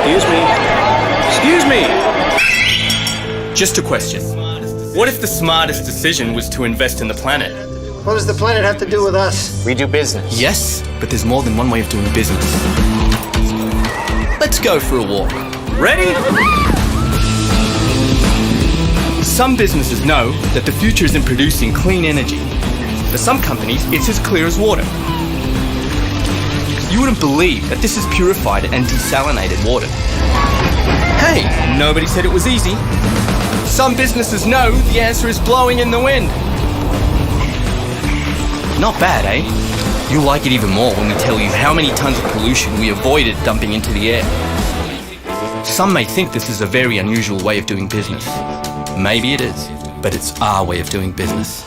Excuse me. Excuse me! Just a question. What if the smartest decision was to invest in the planet? What does the planet have to do with us? We do business. Yes, but there's more than one way of doing business. Let's go for a walk. Ready? Some businesses know that the future is in producing clean energy. For some companies, it's as clear as water. You wouldn't believe that this is purified and desalinated water. Hey, nobody said it was easy. Some businesses know the answer is blowing in the wind. Not bad, eh? You'll like it even more when we tell you how many tons of pollution we avoided dumping into the air. Some may think this is a very unusual way of doing business. Maybe it is, but it's our way of doing business.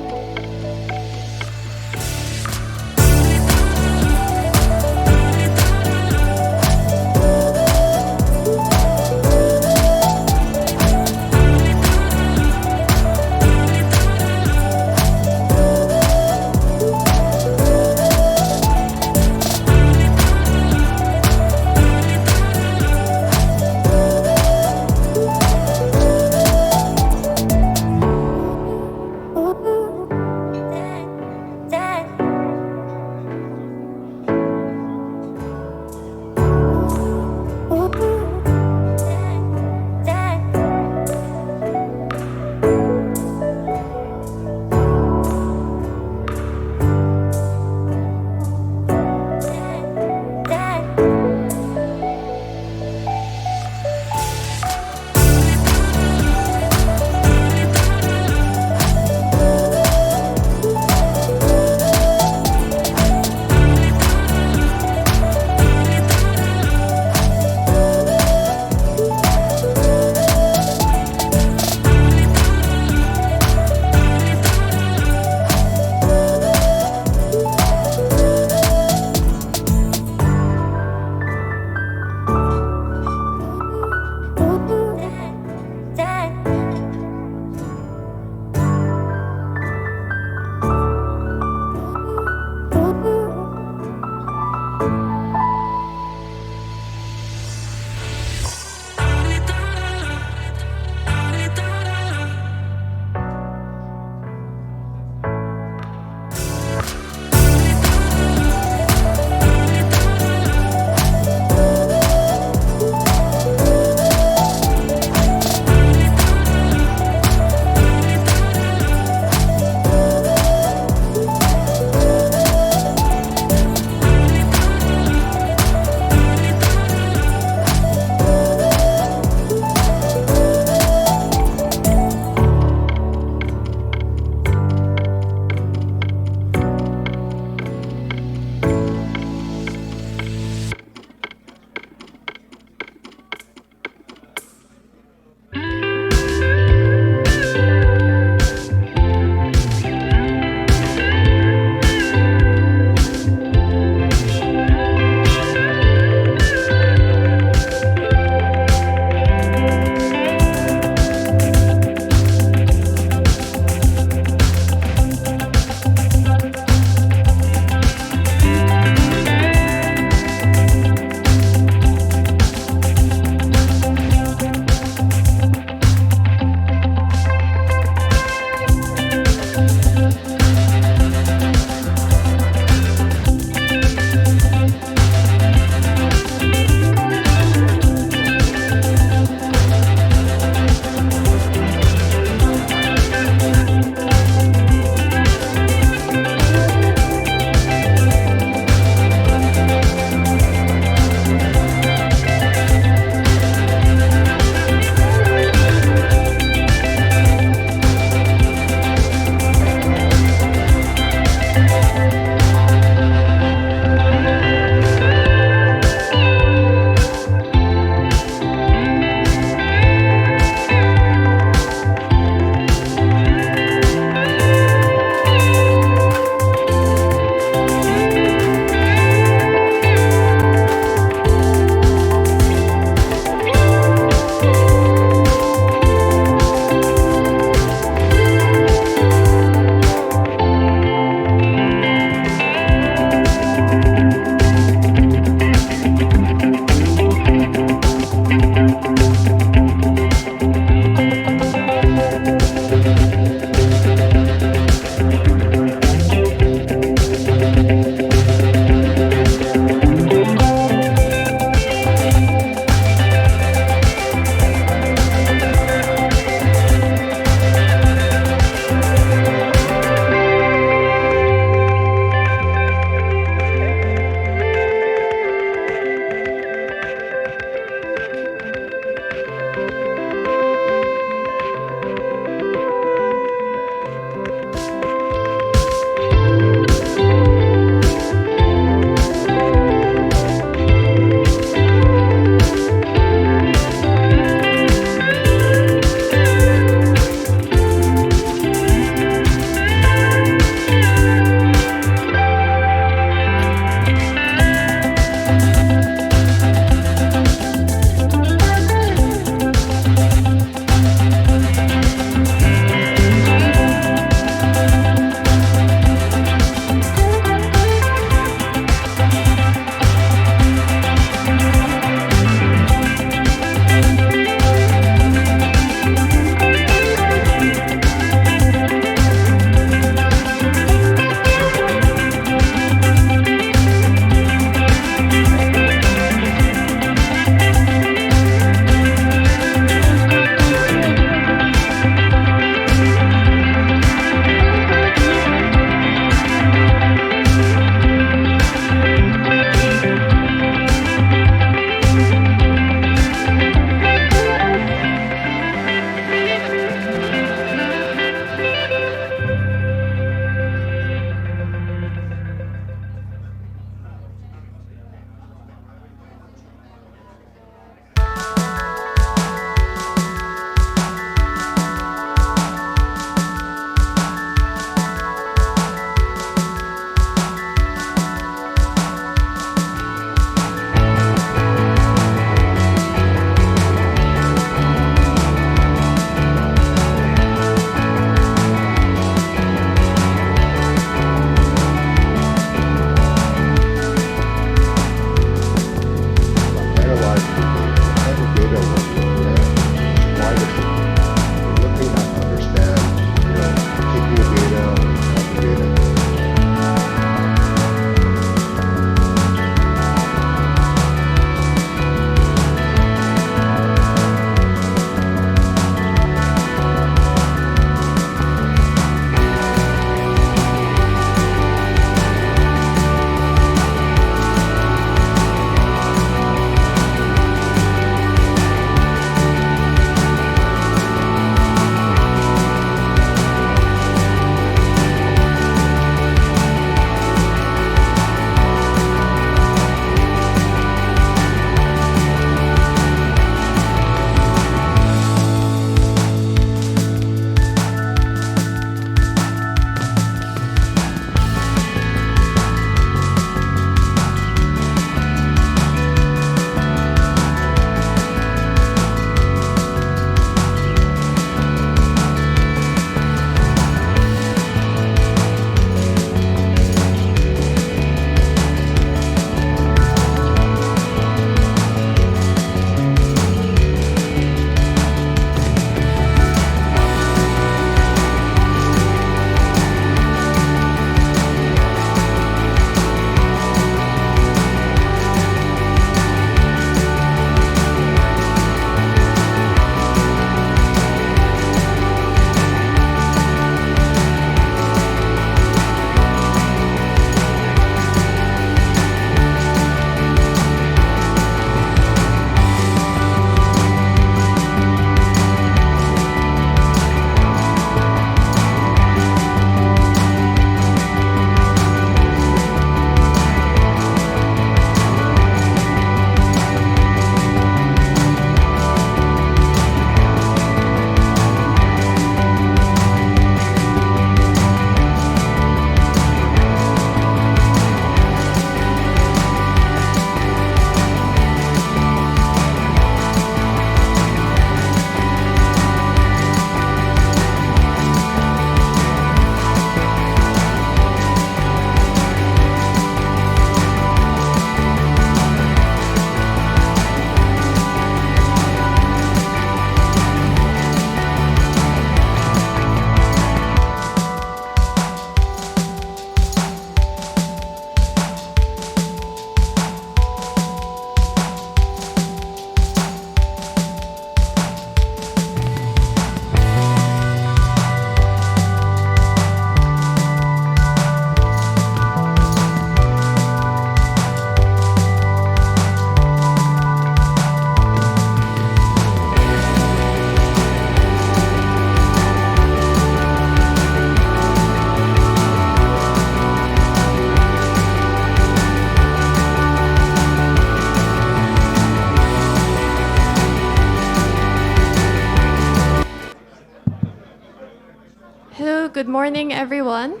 Good morning, everyone.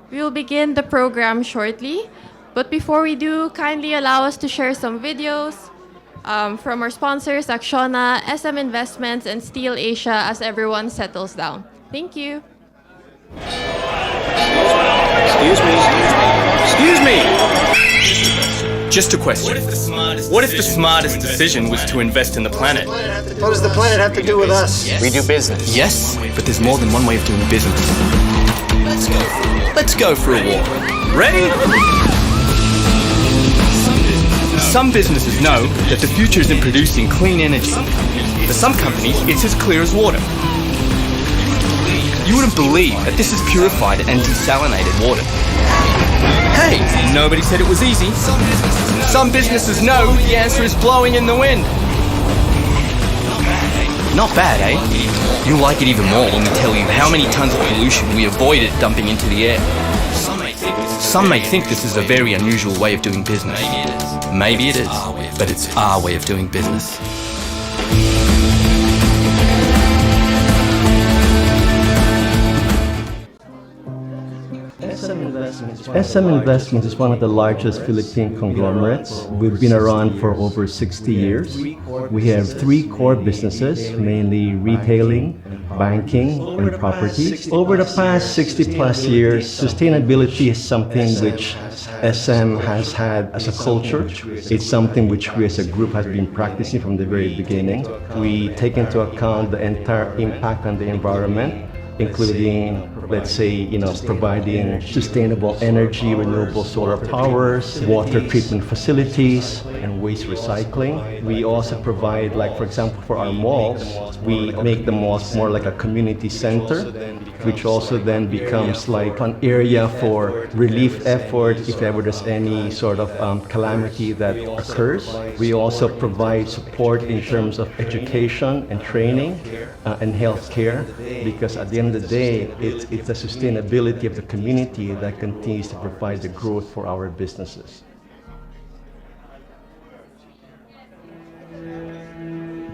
We will begin the program shortly, but before we do, kindly allow us to share some videos from our sponsors, ACCIONA, SM Investments, and SteelAsia as everyone settles down. Thank you. Excuse me. Excuse me. Just a question. What if the smartest decision was to invest in the planet? What does the planet have to do with us? We do business. Yes, but there's more than one way of doing business. Let's go for a walk. Ready? Some businesses know that the future is in producing clean energy. For some companies, it's as clear as water. You wouldn't believe that this is purified and desalinated water. Hey, nobody said it was easy. Some businesses know the answer is blowing in the wind. Not bad, eh? You'll like it even more when we tell you how many tons of pollution we avoided dumping into the air. Some may think this is a very unusual way of doing business. Maybe it is, but it's our way of doing business. SM Investments is one of the largest Philippine conglomerates. We've been around for over 60 years. We have 3 core businesses, mainly retailing, banking, and properties. Over the past 60 plus years, sustainability is something which SM has had as a culture. It's something which we as a group has been practicing from the very beginning. We take into account the entire impact on the environment, including, let's say, providing sustainable energy, renewable solar powers, water treatment facilities, and waste recycling. We also provide, like, for example, for our malls, we make the malls more like a community center, which also then becomes like an area for relief effort if ever there's any sort of calamity that occurs. We also provide support in terms of education and training and healthcare, because at the end of the day, it's the sustainability of the community that continues to provide the growth for our businesses.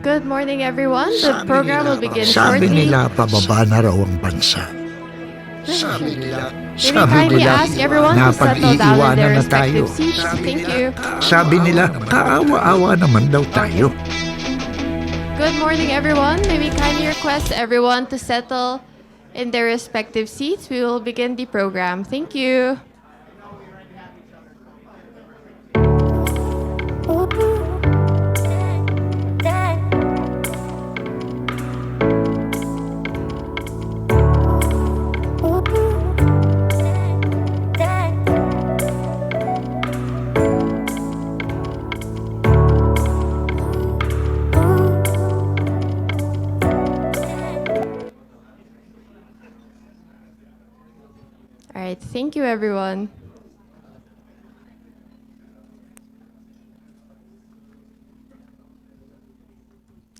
Good morning, everyone. The program will begin Sabi shortly. nila pababa na raw ang bansa. Sabi Kindly nila ask everyone to settle down in their napag-iiwanan na tayo. respective seats. Thank you. Sabi nila kaawa-awa naman daw tayo. Good morning, everyone. May we kindly request everyone to settle in their respective seats. We will begin the program. Thank you. All right, thank you, everyone.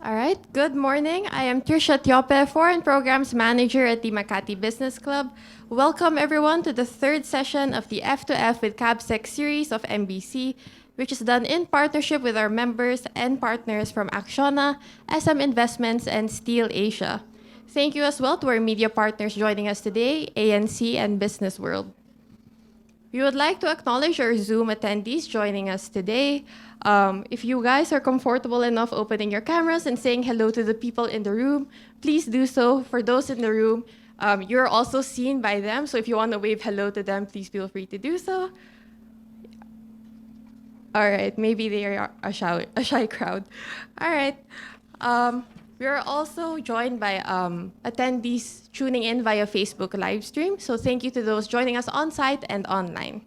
All right, good morning. I am Trisha Tiope, Foreign Programs Manager at the Makati Business Club. Welcome, everyone, to the 3rd session of the F2F with CABSEC series of MBC, which is done in partnership with our members and partners from ACCIONA, SM Investments, and SteelAsia. Thank you as well to our media partners joining us today, ANC and Businessworld. We would like to acknowledge our Zoom attendees joining us today. If you guys are comfortable enough opening your cameras and saying hello to the people in the room, please do so. For those in the room, you're also seen by them, so if you want to wave hello to them, please feel free to do so. All right, maybe they are a shy crowd. All right. We are also joined by attendees tuning in via Facebook live stream. So thank you to those joining us on site and online.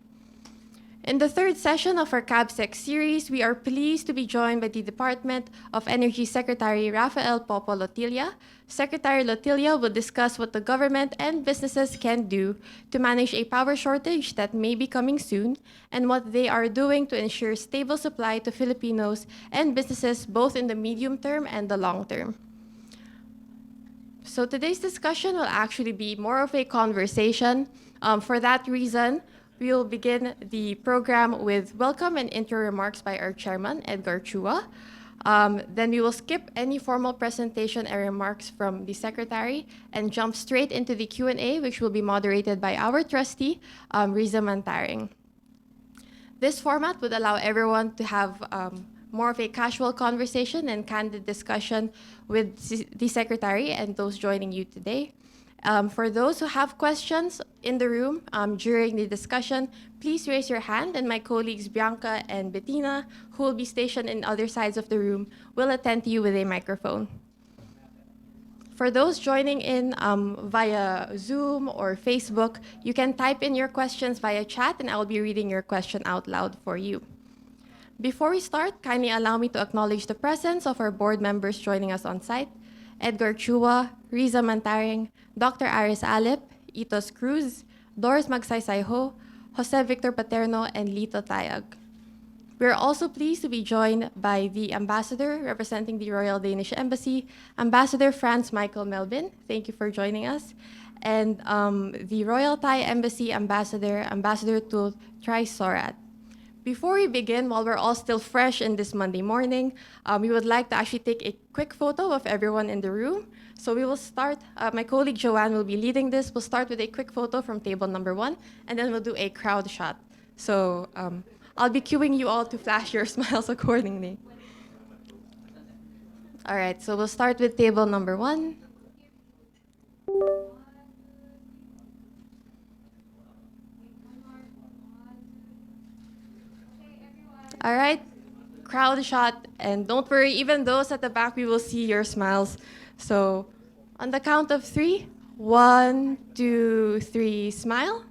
In the 3rd session of our CABSEC series, we are pleased to be joined by the Department of Energy Secretary Raphael Popo Lotilla. Secretary Lotilla will discuss what the government and businesses can do to manage a power shortage that may be coming soon, and what they are doing to ensure stable supply to Filipinos and businesses both in the medium term and the long term. So today's discussion will actually be more of a conversation. For that reason, we will begin the program with welcome and intro remarks by our chairman, Edgar Chua. Then we will skip any formal presentation and remarks from the Secretary and jump straight into the Q&A, which will be moderated by our trustee, Riza Mantaring. This format would allow everyone to have more of a casual conversation and candid discussion with the Secretary and those joining you today. For those who have questions in the room during the discussion, please raise your hand, and my colleagues Bianca and Bettina, who will be stationed in other sides of the room, will attend to you with a microphone. For those joining in via Zoom or Facebook, you can type in your questions via chat, and I will be reading your question out loud for you. Before we start, kindly allow me to acknowledge the presence of our board members joining us on site: Edgar Chua, Riza Mantaring, Dr. Aris Alip, Itos Cruz, Doris Magsaysayho, Jose Victor Paterno, and Lito Tayag. We are also pleased to be joined by the Ambassador representing the Royal Danish Embassy, Ambassador Franz Michael Melvin. Thank you for joining us. And the Royal Thai Embassy Ambassador, Ambassador Tul Trai Sorat. Before we begin, while we're all still fresh in this Monday morning, we would like to actually take a quick photo of everyone in the room. So we will start, my colleague Joanne will be leading this. We'll start with a quick photo from table number 1, and then we'll do a crowd shot. So I'll be cueing you all to flash your smiles accordingly. All right, so we'll start with table number 1. All right, crowd shot, and don't worry, even those at the back, we will see your smiles. So on the count of 3, 1, 2, 3, smile.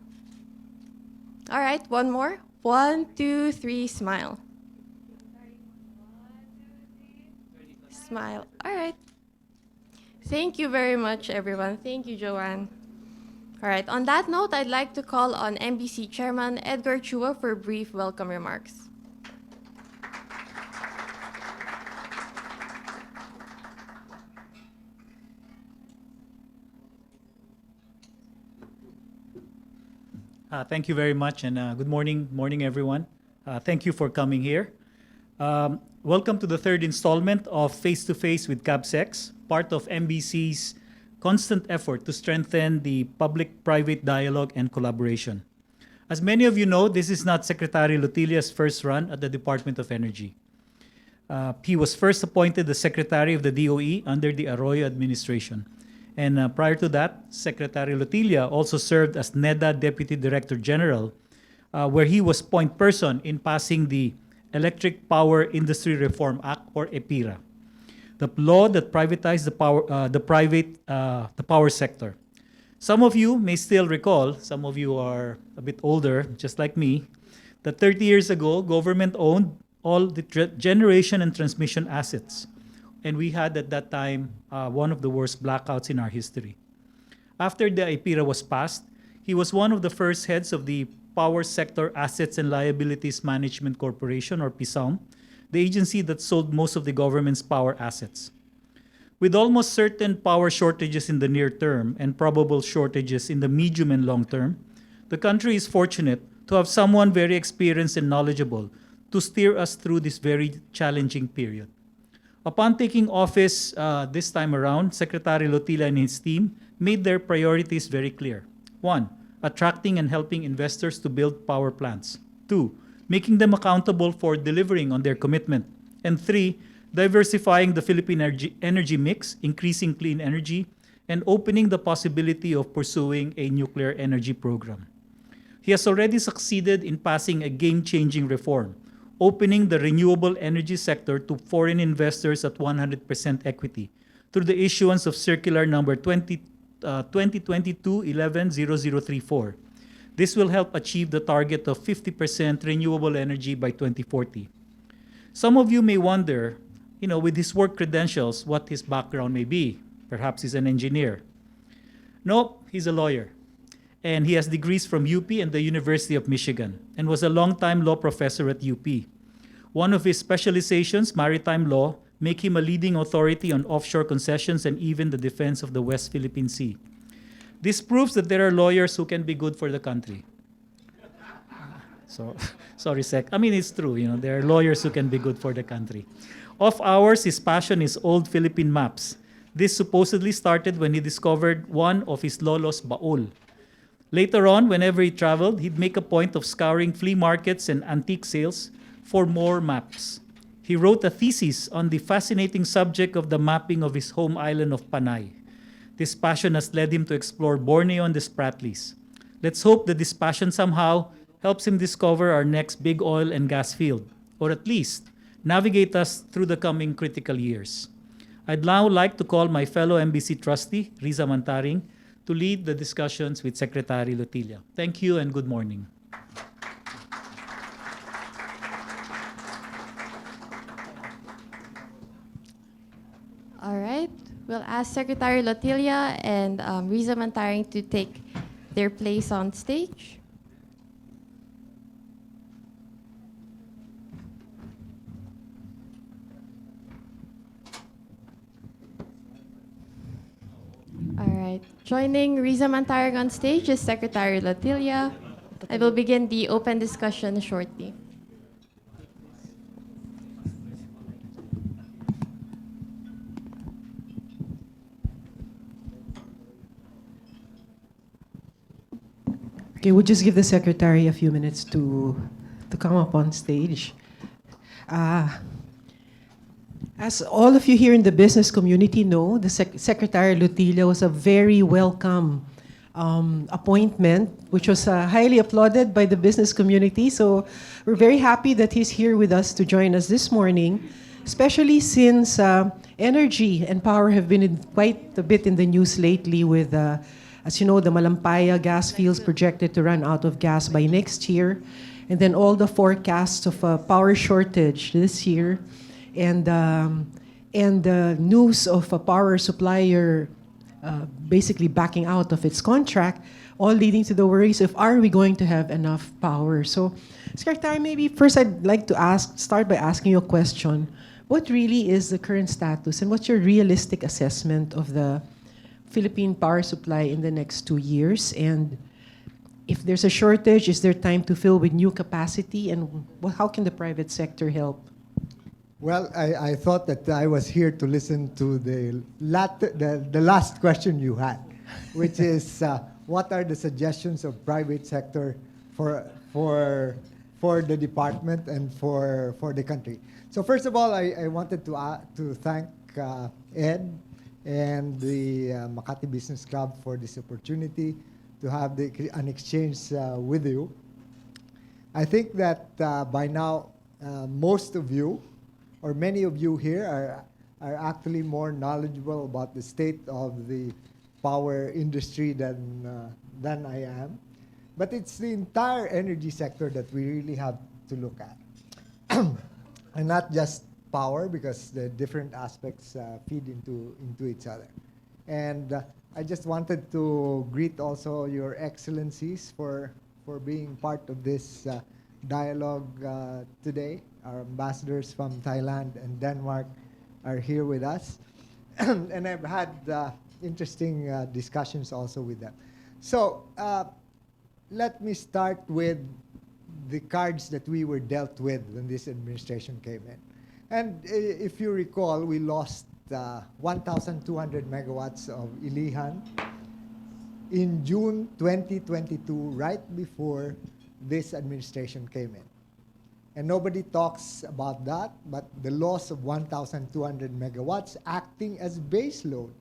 All right, one more. 1, 2, 3, smile. Smile. All right. Thank you very much, everyone. Thank you, Joanne. All right, on that note, I'd like to call on MBC Chairman Edgar Chua for brief welcome remarks. Thank you very much, and good morning, everyone. Thank you for coming here. Welcome to the third installment of Face to Face with CABSEX, part of MBC's constant effort to strengthen the public-private dialogue and collaboration. As many of you know, this is not Secretary Lotilla's first run at the Department of Energy. He was first appointed the Secretary of the DOE under the Arroyo administration. And prior to that, Secretary Lotilla also served as NEDA Deputy Director General, where he was point person in passing the Electric Power Industry Reform Act, or EPIRA, the law that privatized the power sector. Some of you may still recall, some of you are a bit older, just like me, that 30 years ago, government owned all the generation and transmission assets. And we had at that time one of the worst blackouts in our history. After the EPIRA was passed, he was one of the first heads of the Power Sector Assets and Liabilities Management Corporation, or PSAM, the agency that sold most of the government's power assets. With almost certain power shortages in the near term and probable shortages in the medium and long term, the country is fortunate to have someone very experienced and knowledgeable to steer us through this very challenging period. Upon taking office this time around, Secretary Lotilla and his team made their priorities very clear. 1, attracting and helping investors to build power plants. 2, making them accountable for delivering on their commitment. And 3, diversifying the Philippine energy mix, increasing clean energy, and opening the possibility of pursuing a nuclear energy program. He has already succeeded in passing a game-changing reform, opening the renewable energy sector to foreign investors at 100% equity through the issuance of Circular Number 2022-11-0034. This will help achieve the target of 50% renewable energy by 2040. Some of you may wonder, with his work credentials, what his background may be. Perhaps he's an engineer. No, he's a lawyer. And he has degrees from UP and the University of Michigan, and was a longtime law professor at UP. One of his specializations, maritime law, make him a leading authority on offshore concessions and even the defense of the West Philippine Sea. This proves that there are lawyers who can be good for the country. So Sorry, Sec. I mean, it's true. There are lawyers who can be good for the country. Off hours, his passion is old Philippine maps. This supposedly started when he discovered one of his lolo's baul. Later on, whenever he traveled, he'd make a point of scouring flea markets and antique sales for more maps. He wrote a thesis on the fascinating subject of the mapping of his home island of Panay. This passion has led him to explore Borneo and the Spratlys. Let's hope that this passion somehow helps him discover our next big oil and gas field, or at least navigate us through the coming critical years. I'd now like to call my fellow MBC trustee, Riza Mantaring, to lead the discussions with Secretary Lotilla. Thank you and good morning. All right. We'll ask Secretary Lotilla and Riza Mantaring to take their place on stage. All right. Joining Riza Mantaring on stage is Secretary Lotilla. I will begin the open discussion shortly. Okay, we'll just give the secretary a few minutes to come up on stage. As all of you here in the business community know, the Secretary Lotilla was a very welcome appointment, which was highly applauded by the business community. So we're very happy that he's here with us to join us this morning, especially since energy and power have been quite a bit in the news lately with, as you know, the Malampaya gas fields projected to run out of gas by next year, and then all the forecasts of a power shortage this year, and the news of a power supplier basically backing out of its contract, all leading to the worries of are we going to have enough power? So, Secretary, maybe first I'd like to start by asking you a question. What really is the current status and what's your realistic assessment of the Philippine power supply in the next 2 years? And if there's a shortage, is there time to fill with new capacity? And how can the private sector help? Well, I thought that I was here to listen to the last question you had, which is what are the suggestions of private sector for the department and for the country. So first of all, I wanted to thank Ed and the Makati Business Club for this opportunity to have an exchange with you. I think that by now most of you, or many of you here, are actually more knowledgeable about the state of the power industry than I am. But it's the entire energy sector that we really have to look at. And not just power, because the different aspects feed into each other. And I just wanted to greet also your excellencies for being part of this dialogue today. Our ambassadors from Thailand and Denmark are here with us. And I've had interesting discussions also with them. So let me start with the cards that we were dealt with when this administration came in. And if you recall, we lost 1,200 megawatts of Ilihan in June 2022, right before this administration came in. And nobody talks about that, but the loss of 1,200 megawatts acting as base load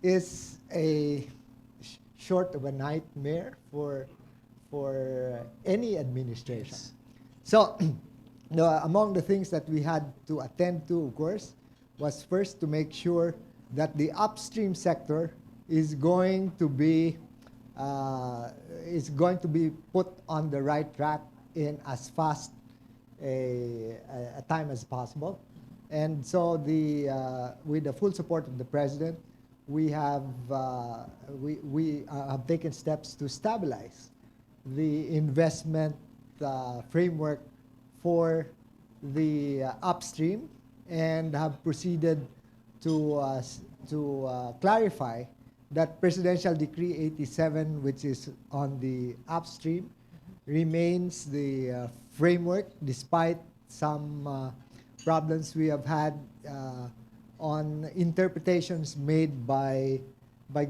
is a short of a nightmare for any administration. So among the things that we had to attend to, of course, was first to make sure that the upstream sector is going to be put on the right track in as fast a time as possible. And so with the full support of the President, we have taken steps to stabilize the investment framework for the upstream, and have proceeded to clarify that Presidential Decree 87, which is on the upstream, remains the framework despite some problems we have had on interpretations made by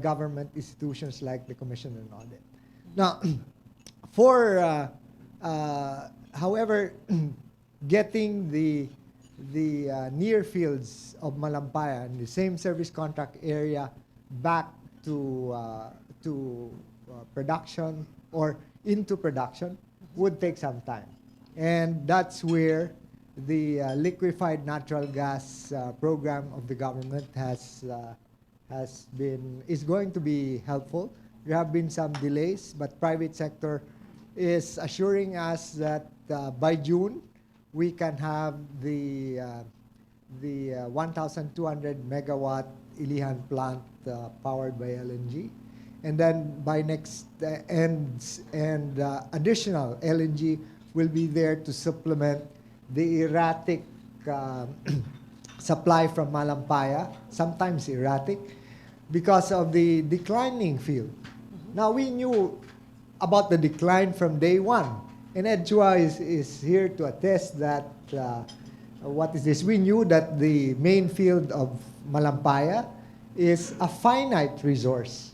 government institutions like the Commission on Audit. Now, however, getting the near fields of Malampaya and the same service contract area back to production or into production would take some time. And that's where the liquefied natural gas program of the government is going to be helpful. There have been some delays, but private sector is assuring us that by June we can have the 1,200 megawatt Ilihan plant powered by LNG, and then by next additional LNG will be there to supplement the erratic supply from Malampaya, sometimes erratic, because of the declining field. Now, we knew about the decline from day one, and Ed Chua is here to attest that, what is this? We knew that the main field of Malampaya is a finite resource.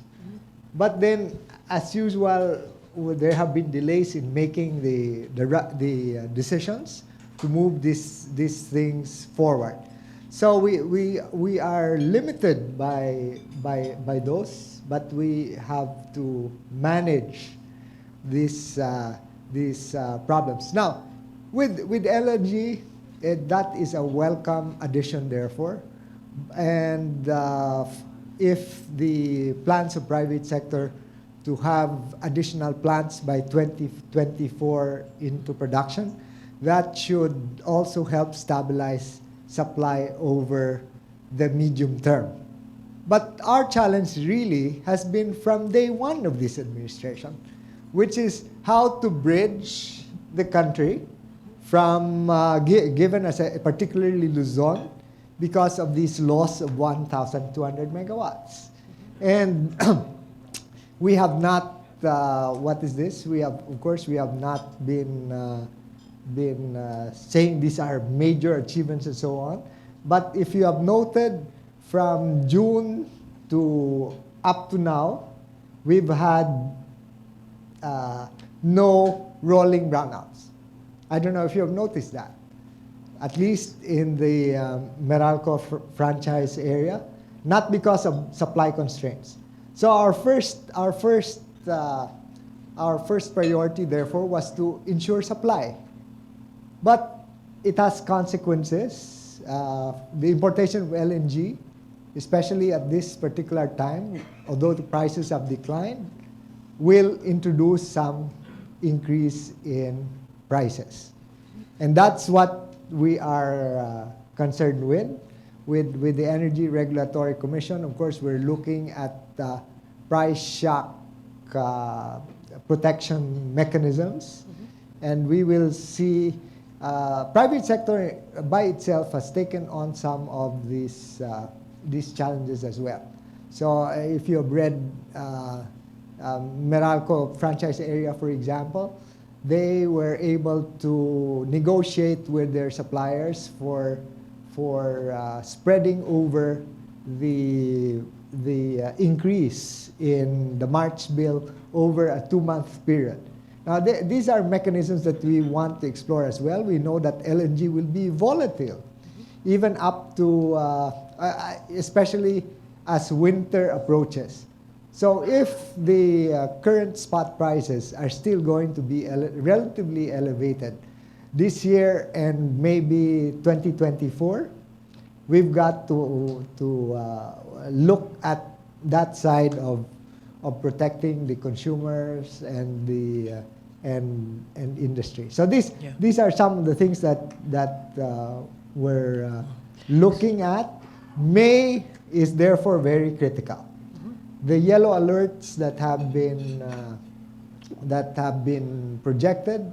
But then, as usual, there have been delays in making the decisions to move these things forward. So we are limited by those, but we have to manage these problems. Now, with LNG, that is a welcome addition, therefore, and if the plans of private sector to have additional plants by 2024 into production, that should also help stabilize supply over the medium term. But our challenge really has been from day one of this administration, which is how to bridge the country from, given as a particularly Luzon, because of this loss of 1,200 megawatts. And we have not, what is this? We have, of course, we have not been saying these are major achievements and so on. But if you have noted, from June to up to now, we've had no rolling brownouts. I don't know if you have noticed that. At least in the Meralco franchise area, not because of supply constraints. So our first priority, therefore, was to ensure supply. But it has consequences. The importation of LNG, especially at this particular time, although the prices have declined, will introduce some increase in prices. And that's what we are concerned with the Energy Regulatory Commission. Of course, we're looking at price shock protection mechanisms, and we will see private sector by itself has taken on some of these challenges as well. So if you have read Meralco franchise area, for example, they were able to negotiate with their suppliers for spreading over the increase in the March bill over a 2-month period. Now, these are mechanisms that we want to explore as well. We know that LNG will be volatile, even up to, especially as winter approaches. So if the current spot prices are still going to be relatively elevated this year and maybe 2024, we've got to look at that side of protecting the consumers and the and industry. So these are some of the things that we're looking at. May is therefore very critical. The yellow alerts that have been projected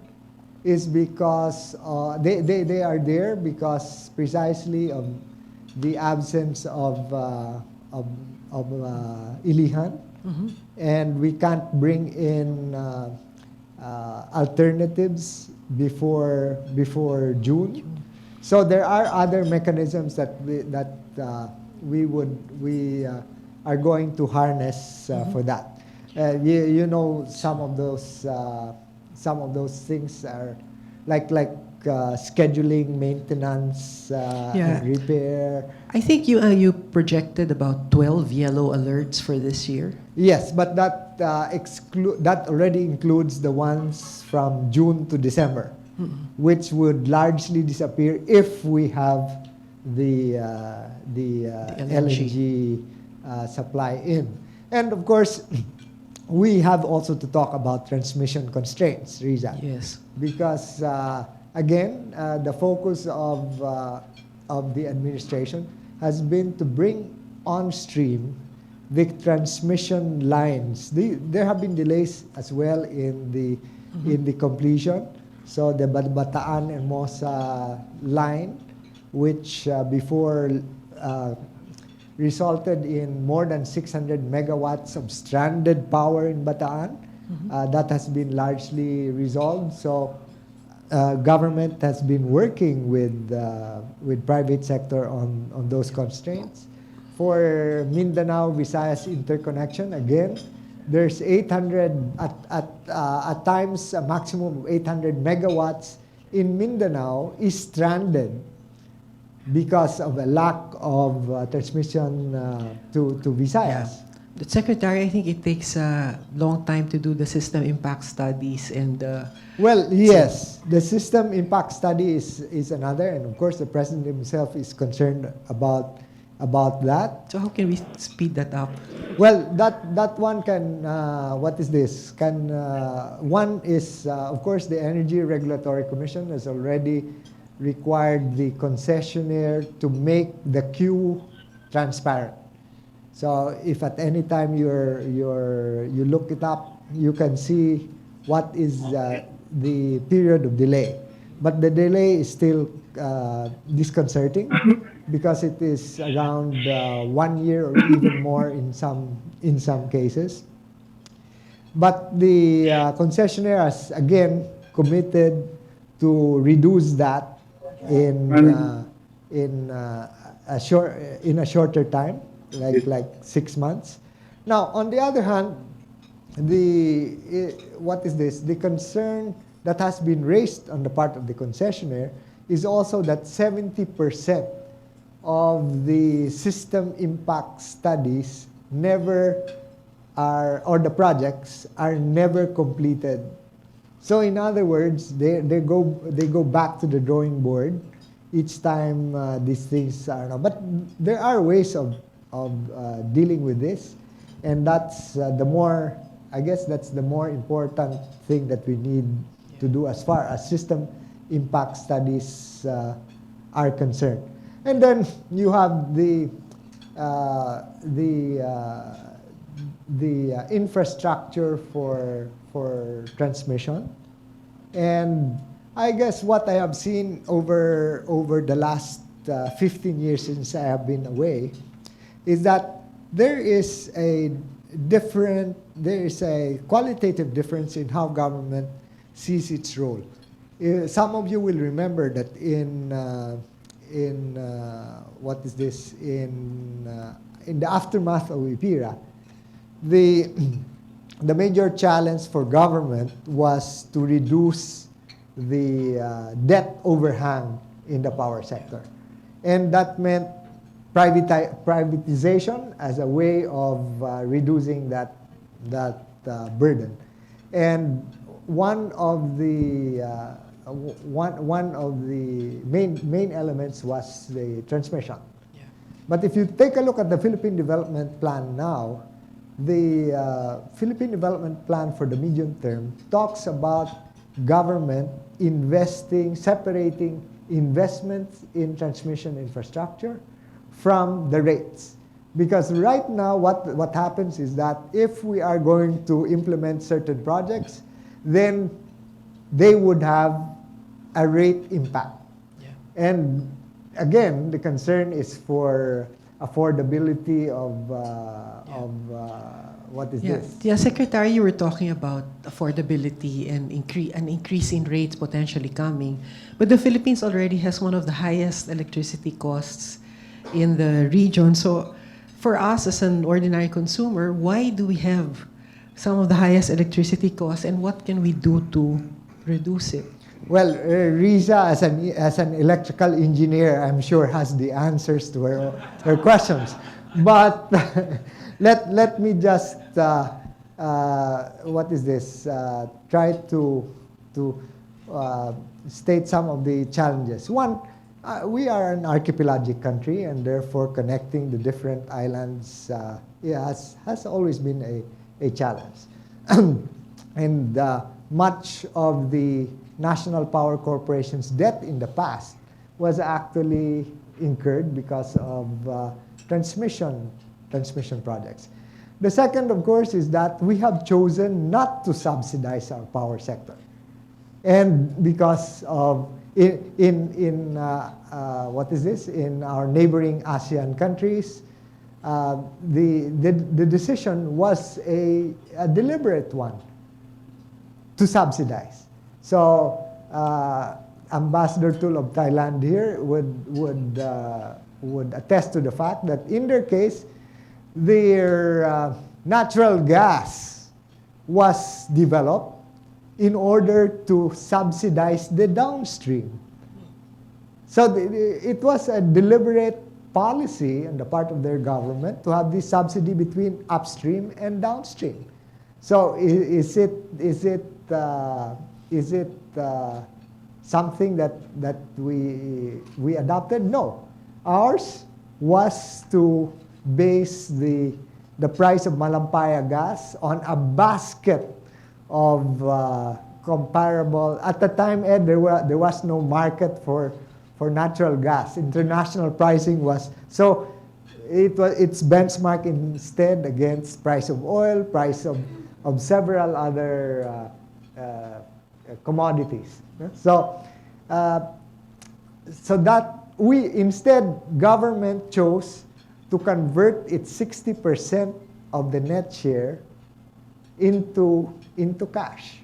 is because they are there because precisely of the absence of Ilihan, and we can't bring in alternatives before June. So there are other mechanisms that we are going to harness for that. You know, some of those things are like scheduling, maintenance, Yeah. and repair. I think you projected about 12 yellow alerts for this year. Yes, but that already includes the ones from June to December, which would largely disappear if we have the LNG supply in. And of course, we have also to talk about transmission constraints, Rizal. Yes. Because again, the focus of the administration has been to bring on stream the transmission lines. There have been delays as well in the completion. So the Bataan and Mosa line, which before resulted in more than 600 megawatts of stranded power in Bataan, that has been largely resolved. So government has been working with private sector on those constraints. For Mindanao Visayas interconnection, again, there's 800 at times a maximum of 800 megawatts in Mindanao is stranded because of a lack of transmission to Visayas. The Secretary, I think it takes a long time to do the system impact studies and Well, yes, the system impact study is another, and of course the President himself is concerned about that. so how can we speed that up? Well, that one can, what is this? One is, of course, the Energy Regulatory Commission has already required the concessionaire to make the queue transparent. So if at any time you look it up, you can see what is the period of delay. But the delay is still disconcerting because it is around 1 year or even more in some cases. But the concessionaire has again committed to reduce that in a shorter time, like 6 months. Now, on the other hand, what is this? The concern that has been raised on the part of the concessionaire is also that 70% of the system impact studies never are, or the projects are never completed. So in other words, they go back to the drawing board each time these things are not. But there are ways of dealing with this, and that's I guess that's the more important thing that we need to do as far as system impact studies are concerned. And then you have the infrastructure for transmission. And I guess what I have seen over the last 15 years since I have been away is that there is a qualitative difference in how government sees its role. Some of you will remember that in the aftermath of IPIRA, the major challenge for government was to reduce the debt overhang in the power sector, and that meant privatization as a way of reducing that burden. And one of the main elements was the transmission. Yeah. But if you take a look at the Philippine Development Plan now, the Philippine Development Plan for the medium term talks about government separating investments in transmission infrastructure from the rates. Because right now what happens is that if we are going to implement certain projects, then they would have a rate impact. Yeah. And again, the concern is for affordability of what is Yeah, this? yeah, Secretary, you were talking about affordability and an increase in rates potentially coming. But the Philippines already has one of the highest electricity costs in the region. So for us as an ordinary consumer, why do we have some of the highest electricity costs, and what can we do to reduce it? Well, Riza, as an electrical engineer, I'm sure has the answers to her questions. But let me just what is this? Try to state some of the challenges. One, we are an archipelagic country, and therefore connecting the different islands has always been a challenge. And much of the National Power Corporation's debt in the past was actually incurred because of transmission projects. The second, of course, is that we have chosen not to subsidize our power sector. And because of, what is this? In our neighboring ASEAN countries, the decision was a deliberate one to subsidize. So Ambassador Tul of Thailand here would attest to the fact that in their case, their natural gas was developed in order to subsidize the downstream. So it was a deliberate policy on the part of their government to have this subsidy between upstream and downstream. So is it something that we adopted? No. Ours was to base the price of Malampaya gas on a basket of comparable. At the time, Ed, there was no market for natural gas. International pricing was so. It's benchmarked instead against price of oil, price of several other commodities. So that we instead government chose to convert its 60% of the net share into cash.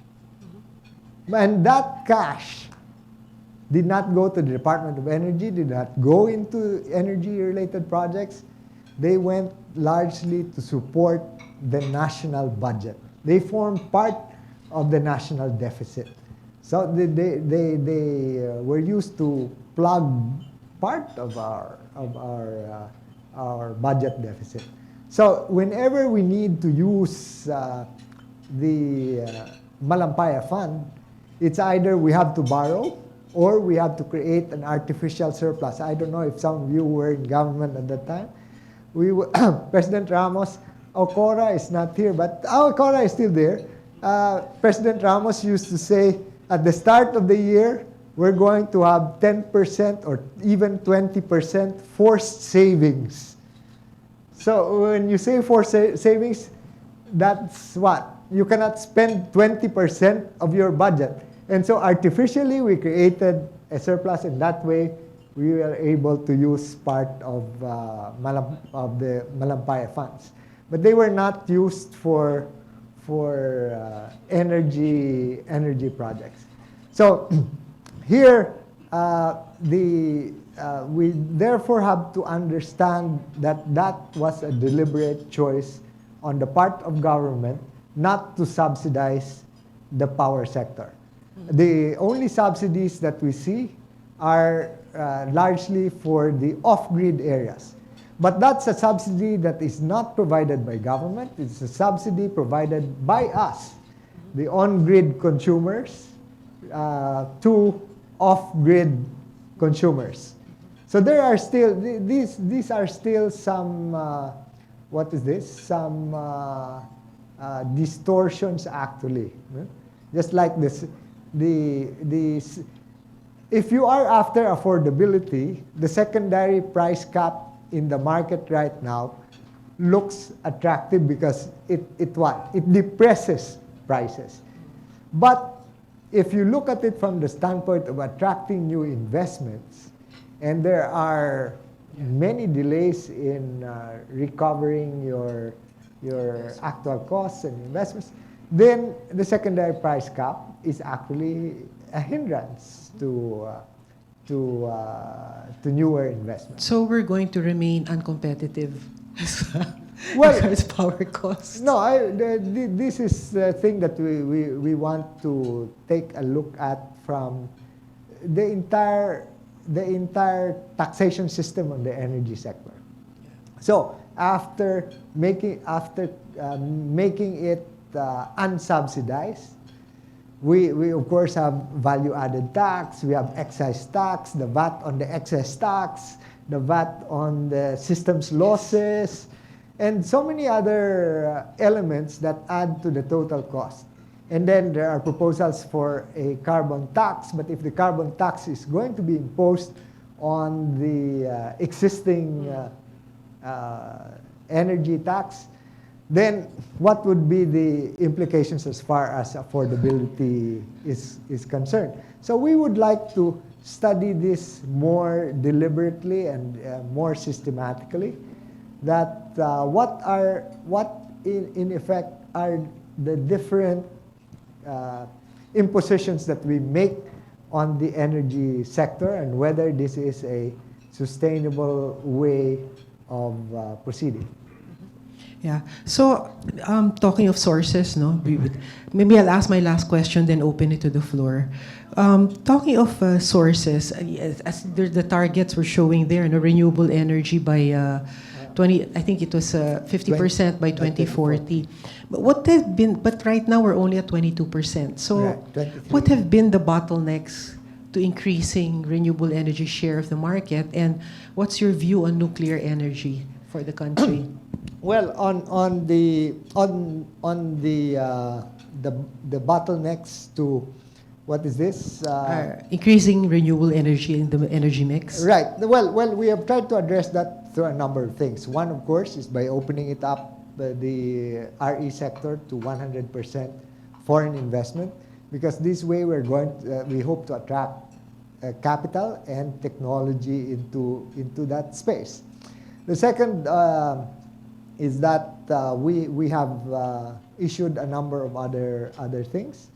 And that cash did not go to the Department of Energy, did not go into energy-related projects. They went largely to support the national budget. They formed part of the national deficit. So they were used to plug part of our budget deficit. So whenever we need to use the Malampaya Fund, it's either we have to borrow or we have to create an artificial surplus. I don't know if some of you were in government at that time. President Ramos, Ocora is not here, but Ocora is still there. President Ramos used to say, at the start of the year, we're going to have 10% or even 20% forced savings. So when you say forced savings, that's what? You cannot spend 20% of your budget. And so artificially, we created a surplus. In that way, we were able to use part of the Malampaya funds. But they were not used for energy projects. So here, we therefore have to understand that was a deliberate choice on the part of government not to subsidize the power sector. The only subsidies that we see are largely for the off-grid areas. But that's a subsidy that is not provided by government. It's a subsidy provided by us, the on-grid consumers, to off-grid consumers. So there are still, these are still some, what is this? Some distortions actually. Just like this, if you are after affordability, the secondary price cap in the market right now looks attractive because it depresses prices. But if you look at it from the standpoint of attracting new investments, and there are many delays in recovering your actual costs and investments, then the secondary price cap is actually a hindrance to newer investments. So we're going to remain uncompetitive Well, as power costs. No, this is the thing that we want to take a look at from the entire taxation system on the energy sector. So after making it unsubsidized, we of course have value-added tax, we have excise tax, the VAT on the excess tax, the VAT on the system's losses, and so many other elements that add to the total cost. And then there are proposals for a carbon tax, but if the carbon tax is going to be imposed on the existing energy tax, then what would be the implications as far as affordability is concerned? So we would like to study this more deliberately and more systematically, that what in effect are the different impositions that we make on the energy sector, and whether this is a sustainable way of proceeding. Yeah. So, talking of sources, no, maybe I'll ask my last question, then open it to the floor. Talking of sources, as the targets were showing there, no, renewable energy by 20, I think it was 50% by 2040. But what has been? But right now we're only at 22%. So, Right, what have been the bottlenecks to increasing renewable energy share of the market, and what's your view on nuclear energy for the country? Well, on the bottlenecks to what is this? Increasing renewable energy in the energy mix. Right. Well, we have tried to address that through a number of things. One, of course, is by opening it up, the RE sector, to 100% foreign investment, because this way we hope to attract capital and technology into that space. The second is that we have issued a number of other things,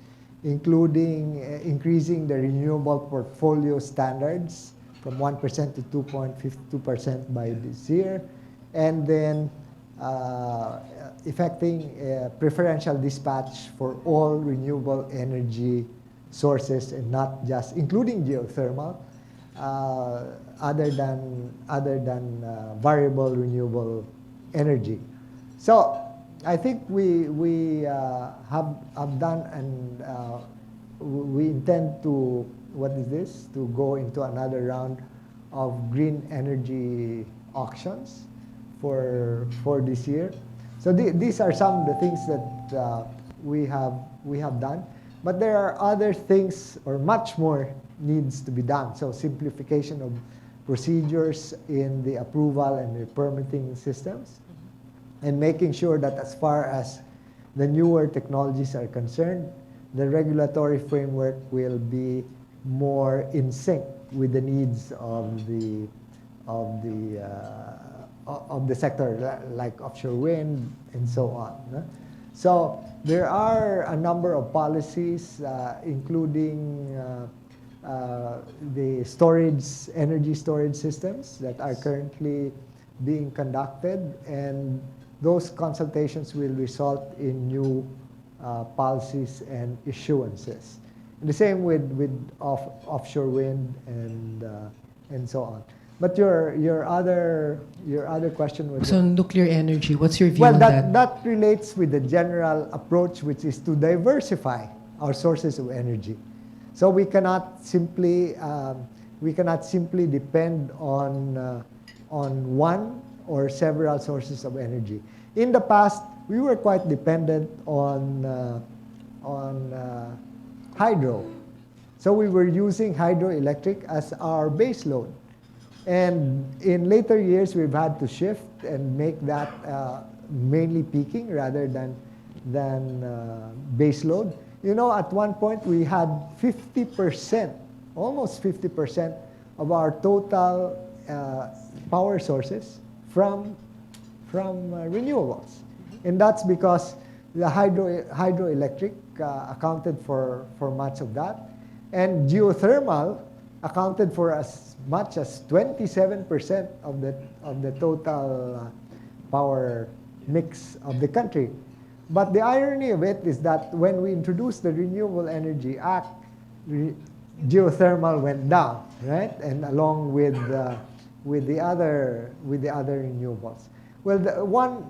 including increasing the renewable portfolio standards from 1% to 2.52% by this year, and then effecting preferential dispatch for all renewable energy sources, and not just including geothermal, other than variable renewable energy. So I think we have done, and we intend to, to go into another round of green energy auctions for this year. So these are some of the things that we have done, but there are other things, or much more needs to be done. So simplification of procedures in the approval and the permitting systems, and making sure that as far as the newer technologies are concerned, the regulatory framework will be more in sync with the needs of the sector, like offshore wind and so on. So there are a number of policies, including the energy storage systems that are currently being conducted, and those consultations will result in new policies and issuances. And the same with offshore wind and so on. But your other question was, So nuclear energy, what's your view well, on that? that relates with the general approach, which is to diversify our sources of energy. So we cannot simply depend on one or several sources of energy. In the past, we were quite dependent on hydro. So we were using hydroelectric as our base load. And in later years, we've had to shift and make that mainly peaking rather than base load. You know, at one point, we had 50%, almost 50% of our total power sources from renewables. And that's because the hydroelectric accounted for much of that. And geothermal accounted for as much as 27% of the total power mix of the country. But the irony of it is that when we introduced the Renewable Energy Act, geothermal went down, right? And along with the other renewables. Well,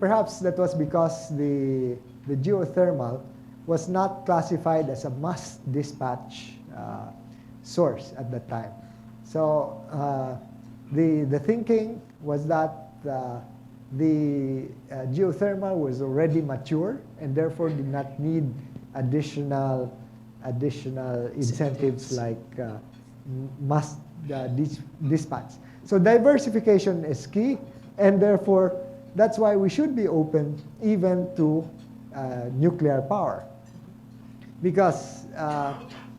perhaps that was because the geothermal was not classified as a must dispatch source at that time. So the thinking was that the geothermal was already mature and therefore did not need additional incentives like must dispatch. So diversification is key, and therefore that's why we should be open even to nuclear power. Because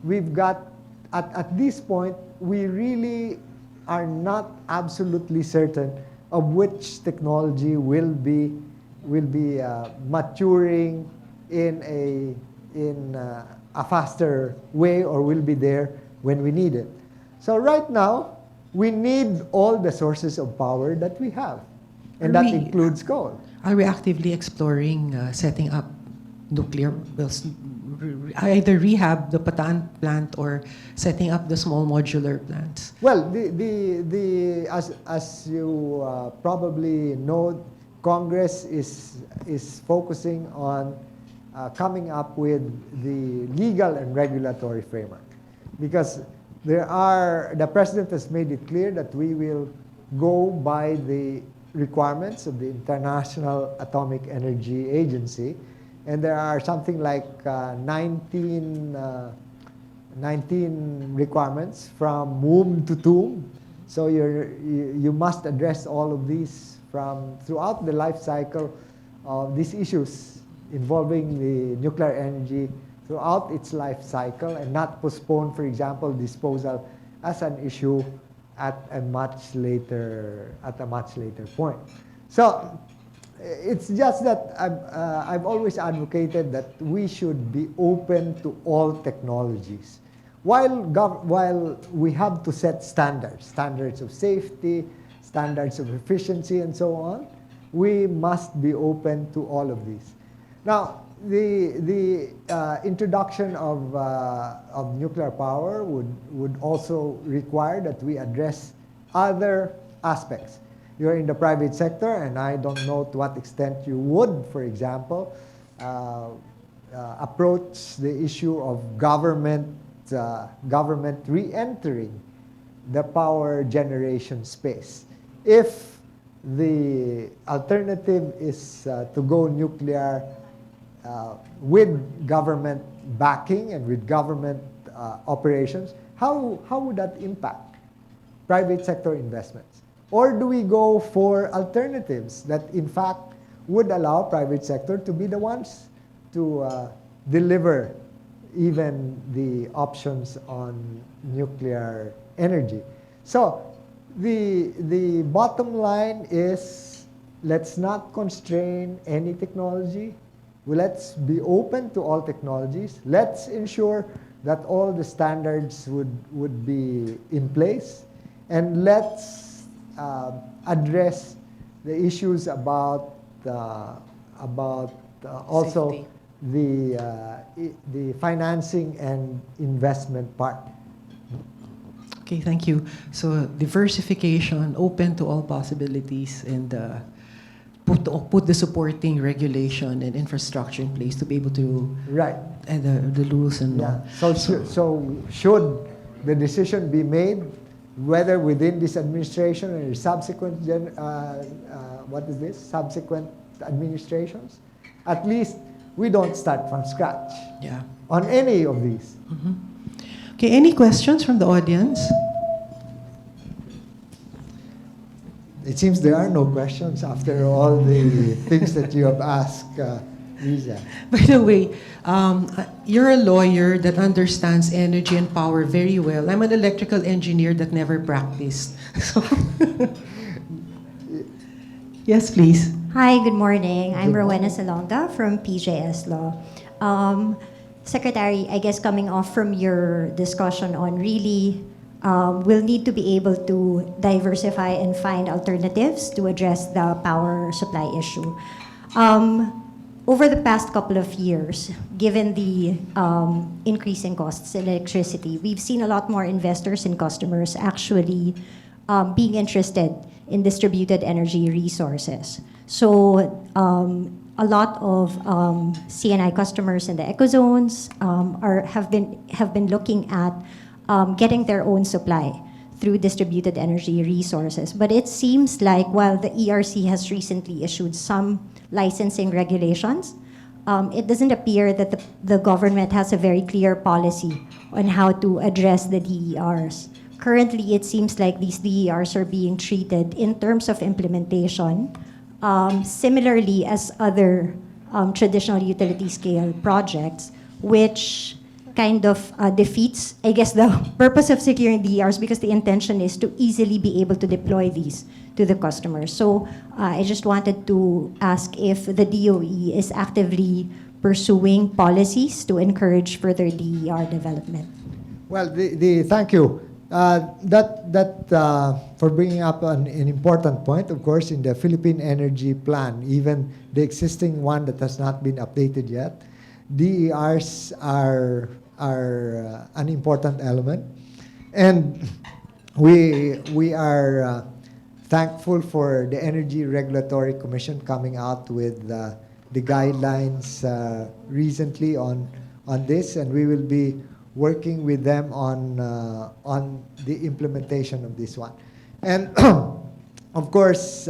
we've got, at this point, we really are not absolutely certain of which technology will be maturing in a faster way or will be there when we need it. So right now, we need all the sources of power that we have, and that includes coal. Are we actively exploring setting up nuclear, either rehab the Patan plant or setting up the small modular plants? Well, as you probably know, Congress is focusing on coming up with the legal and regulatory framework, because the president has made it clear that we will go by the requirements of the International Atomic Energy Agency, and there are something like 19 requirements from womb to tomb. So you must address all of these throughout the life cycle of these issues involving the nuclear energy throughout its life cycle, and not postpone, for example, disposal as an issue at a much later point. So it's just that I've always advocated that we should be open to all technologies. While we have to set standards of safety, standards of efficiency, and so on, we must be open to all of these. Now, the introduction of nuclear power would also require that we address other aspects. You're in the private sector, and I don't know to what extent you would, for example, approach the issue of government re-entering the power generation space. If the alternative is to go nuclear with government backing and with government operations, how would that impact private sector investments? Or do we go for alternatives that in fact would allow private sector to be the ones to deliver even the options on nuclear energy? So the bottom line is, let's not constrain any technology. Let's be open to all technologies. Let's ensure that all the standards would be in place, and let's address the issues about also Safety. the financing and investment part. Okay, thank you. So diversification, open to all possibilities, and put the supporting regulation and infrastructure in place to be able to Right. and the rules and Yeah. law. So should the decision be made, whether within this administration or subsequent subsequent administrations, at least we don't start from scratch Yeah. on any of these. Okay, any questions from the audience? It seems there are no questions after all the things that you have asked, Lisa. By the way, you're a lawyer that understands energy and power very well. I'm an electrical engineer that never practiced. So Yes, please. Hi, good morning. I'm Rowena Salonga from PJS Law. Secretary, I guess coming off from your discussion on really we'll need to be able to diversify and find alternatives to address the power supply issue. Over the past couple of years, given the increasing costs in electricity, we've seen a lot more investors and customers actually being interested in distributed energy resources. So a lot of CNI customers in the ecozones have been looking at getting their own supply through distributed energy resources. But it seems like while the ERC has recently issued some licensing regulations, it doesn't appear that the government has a very clear policy on how to address the DERs. Currently, it seems like these DERs are being treated in terms of implementation similarly as other traditional utility scale projects, which kind of defeats, I guess, the purpose of securing DERs, because the intention is to easily be able to deploy these to the customers. So I just wanted to ask if the DOE is actively pursuing policies to encourage further DER development. Well, thank you. For bringing up an important point, of course, in the Philippine Energy Plan, even the existing one that has not been updated yet, DERs are an important element, and we are thankful for the Energy Regulatory Commission coming out with the guidelines recently on this, and we will be working with them on the implementation of this one. And of course,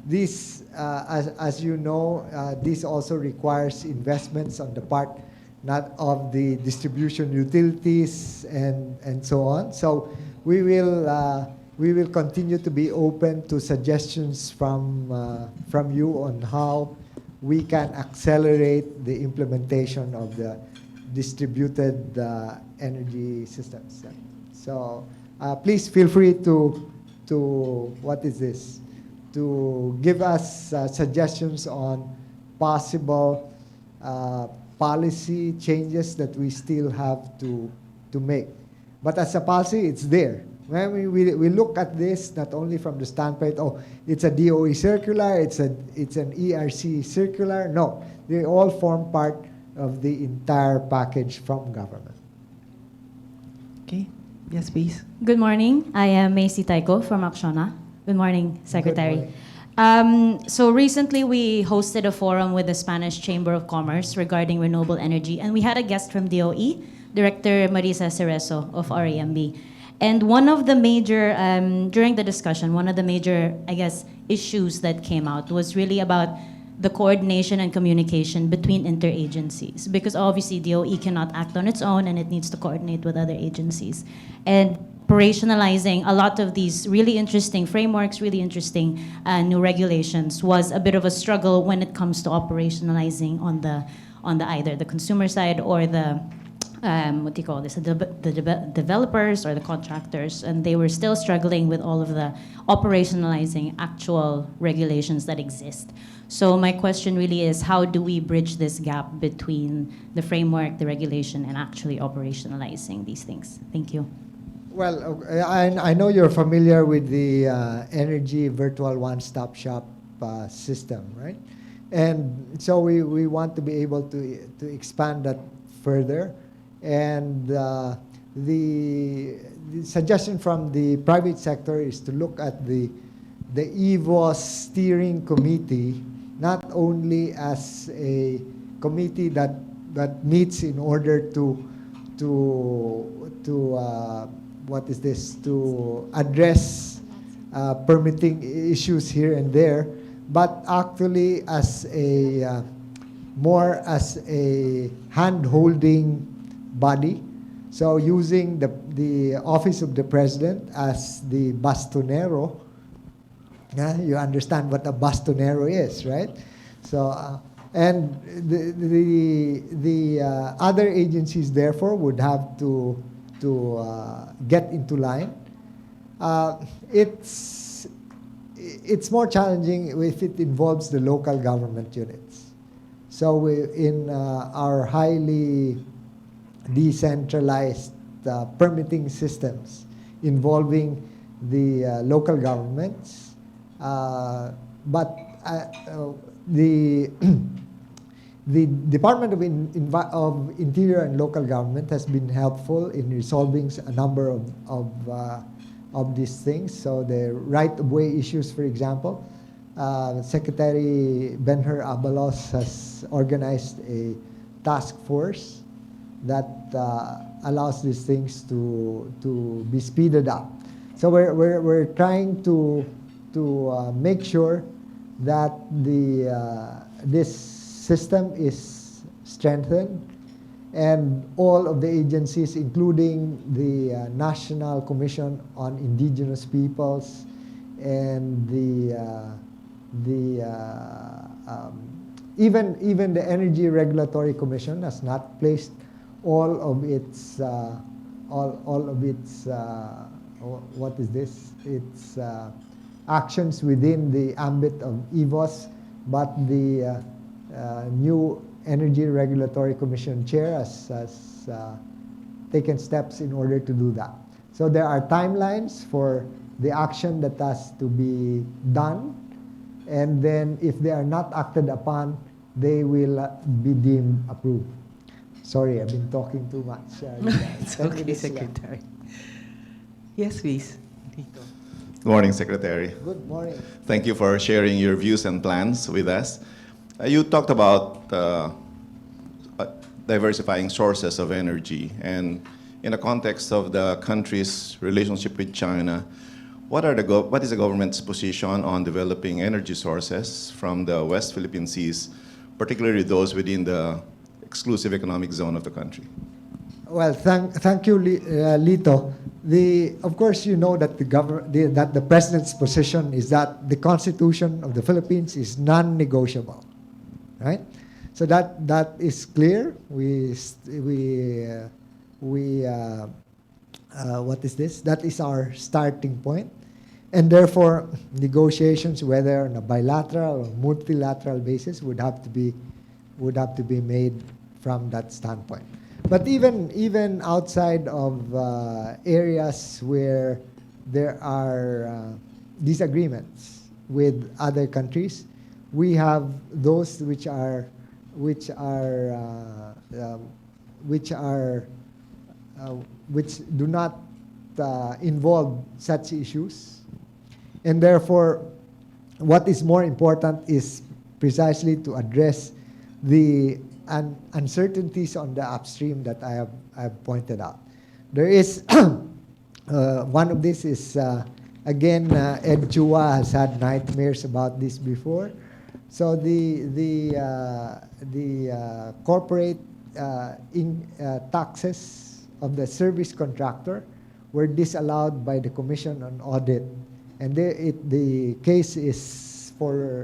this, as you know, this also requires investments on the part not of the distribution utilities and so on. So we will continue to be open to suggestions from you on how we can accelerate the implementation of the distributed energy systems. So please feel free to give us suggestions on possible policy changes that we still have to make. But as a policy, it's there. When we look at this not only from the standpoint, oh, it's a DOE circular, it's an ERC circular. No, they all form part of the entire package from government. Okay. Yes, please. Good morning. I am Macy Taiko from ACCIONA. Good morning, Secretary. Good morning. So recently we hosted a forum with the Spanish Chamber of Commerce regarding renewable energy, and we had a guest from DOE, Director Marisa Cerezo of RAMB. And one of the major, during the discussion, one of the major, I guess, issues that came out was really about the coordination and communication between interagencies, because obviously DOE cannot act on its own and it needs to coordinate with other agencies. And operationalizing a lot of these really interesting frameworks, really interesting new regulations was a bit of a struggle when it comes to operationalizing on the either the consumer side or the the developers or the contractors, and they were still struggling with all of the operationalizing actual regulations that exist. So my question really is, how do we bridge this gap between the framework, the regulation, and actually operationalizing these things? Thank you. Well, I know you're familiar with the Energy Virtual One-Stop Shop system, right? And so we want to be able to expand that further. And the suggestion from the private sector is to look at the EVOS steering committee not only as a committee that meets in order to address permitting issues here and there, but actually as a more as a hand-holding body. So using the Office of the President as the bastonero. You understand what a bastonero is, right? So, and the other agencies therefore would have to it's more challenging if it involves the local government units. So in our highly decentralized permitting systems involving the local governments, but the the Department of Interior and Local Government has been helpful in resolving a number of these things. So the right-of-way issues, for example, Secretary Benher Abalos has organized a task force that allows these things to be speeded up. So we're trying to make sure that this system is strengthened, and all of the agencies, including the National Commission on Indigenous Peoples and even the Energy Regulatory Commission has not placed all of its what is this? Its actions within the ambit of EVOS, but the new Energy Regulatory Commission chair has taken steps in order to do that. So there are timelines for the action that has to be done, and then if they are not acted upon, they will be deemed approved. Sorry, I've been talking too much. It's okay, Secretary. Yes, please. Tito. Good morning, Secretary. Good morning. Thank you for sharing your views and plans with us. You talked about diversifying sources of energy, and in the context of the country's relationship with China, what is the government's position on developing energy sources from the West Philippine Seas, particularly those within the exclusive economic zone of the country? Well, thank you, Lito. Of course, you know that that the president's position is that the Constitution of the Philippines is non-negotiable, right? So that is clear. What is this? That is our starting point, and therefore negotiations, whether on a bilateral or multilateral basis, would have to be made from that standpoint. But even outside of areas where there are disagreements with other countries, we have those which do not involve such issues, and therefore, what is more important is precisely to address the uncertainties on the upstream that I have pointed out. There is one of these is again Ed Chua has had nightmares about this before. So the corporate taxes of the service contractor were disallowed by the Commission on Audit, and the case is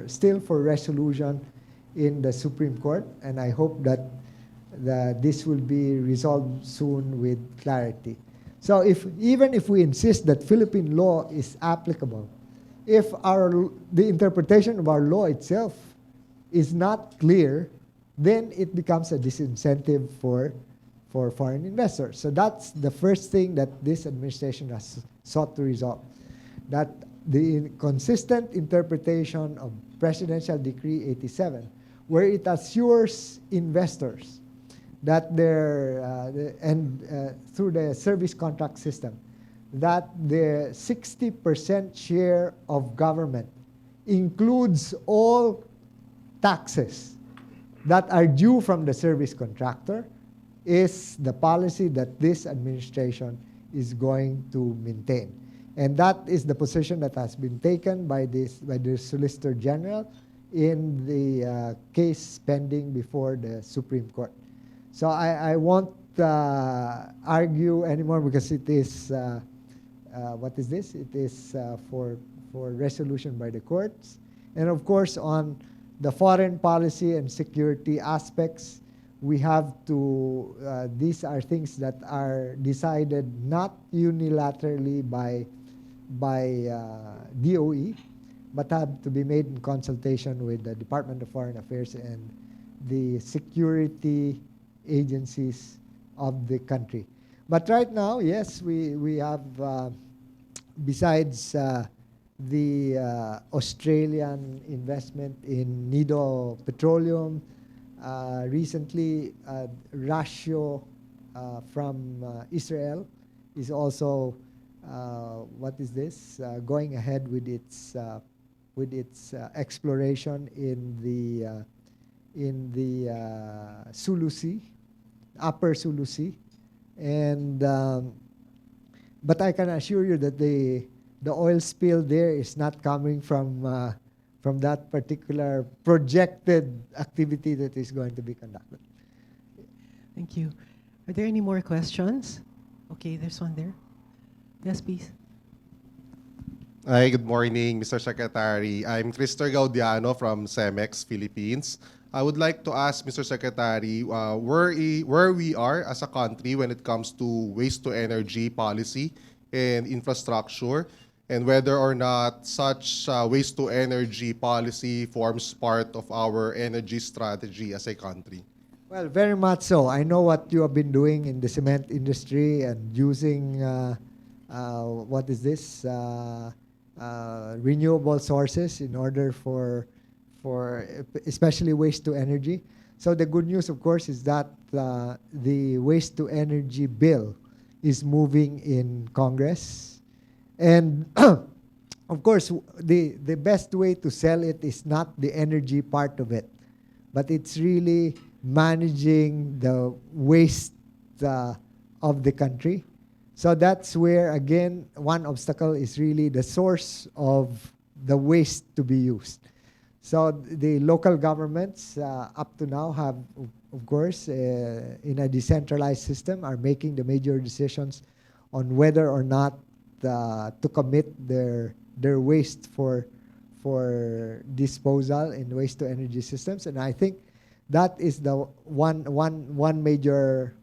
still for resolution in the Supreme Court, and I hope that this will be resolved soon with clarity. So even if we insist that Philippine law is applicable, if the interpretation of our law itself is not clear, then it becomes a disincentive for foreign investors. So that's the first thing that this administration has sought to resolve, that the consistent interpretation of Presidential Decree 87, where it assures investors that through the service contract system, that the 60% share of government includes all taxes that are due from the service contractor, is the policy that this administration is going to maintain. And that is the position that has been taken by the Solicitor General in the case pending before the Supreme Court. So I won't argue anymore because it is, what is this? It is for resolution by the courts. And of course, on the foreign policy and security aspects, we have to, these are things that are decided not unilaterally by DOE, but have to be made in consultation with the Department of Foreign Affairs and the security agencies of the country. But right now, yes, we have, besides the Australian investment in Nido Petroleum, recently Ratio from Israel is also going ahead with its exploration in the Sulu Sea, Upper Sulu Sea, and but I can assure you that the oil spill there is not coming from that particular projected activity that is going to be conducted. Thank you. Are there any more questions? Okay, there's one there. Yes, please. Hi, good morning, Mr. Secretary. I'm Crister Gaudiano from CEMEX, Philippines. I would like to ask Mr. Secretary where we are as a country when it comes to waste-to-energy policy and infrastructure, and whether or not such waste-to-energy policy forms part of our energy strategy as a country. Well, very much so. I know what you have been doing in the cement industry and using renewable sources in order for especially waste to energy. So the good news, of course, is that the waste to energy bill is moving in Congress, and of course the best way to sell it is not the energy part of it, but it's really managing the waste of the country. So that's where, again, one obstacle is really the source of the waste to be used. So the local governments up to now have, of course, in a decentralized system, are making the major decisions on whether or not to commit their waste for disposal in waste to energy systems. And I think that is the one major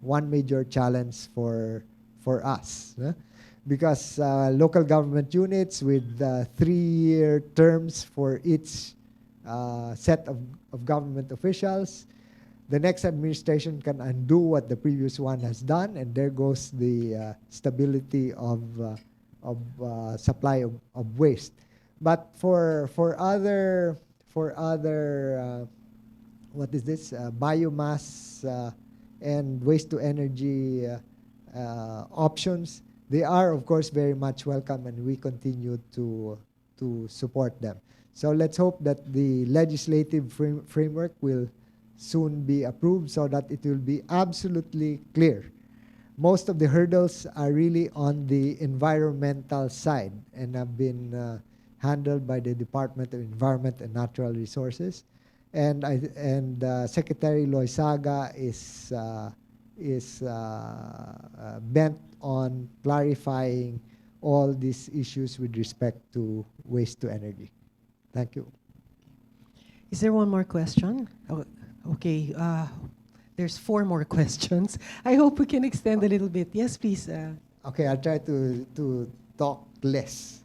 challenge for us, because local government units with 3-year terms for each set of government officials, the next administration can undo what the previous one has done, and there goes the stability of supply of waste. But for other biomass and waste to energy options, they are, of course, very much welcome, and we continue to support them. So let's hope that the legislative framework will soon be approved so that it will be absolutely clear. Most of the hurdles are really on the environmental side and have been handled by the Department of Environment and Natural Resources. And Secretary Loizaga is bent on clarifying all these issues with respect to waste to energy. Thank you. Is there one more question? Oh, okay, there's 4 more questions. I hope we can extend a little bit. Yes, please. Okay, I'll try to talk less.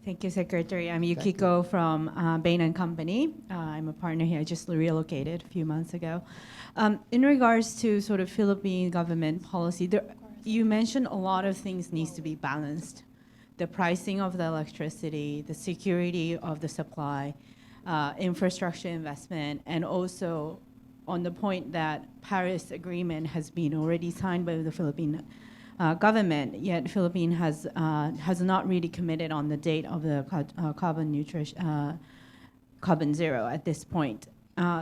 Thank you, Secretary. I'm Yukiko from Bain & Company. I'm a partner here. I just relocated a few months ago. In regards to sort of Philippine government policy, you mentioned a lot of things needs to be balanced. The pricing of the electricity, the security of the supply, infrastructure investment, and also on the point that Paris Agreement has been already signed by the Philippine government, yet Philippines has not really committed on the date of the carbon zero at this point.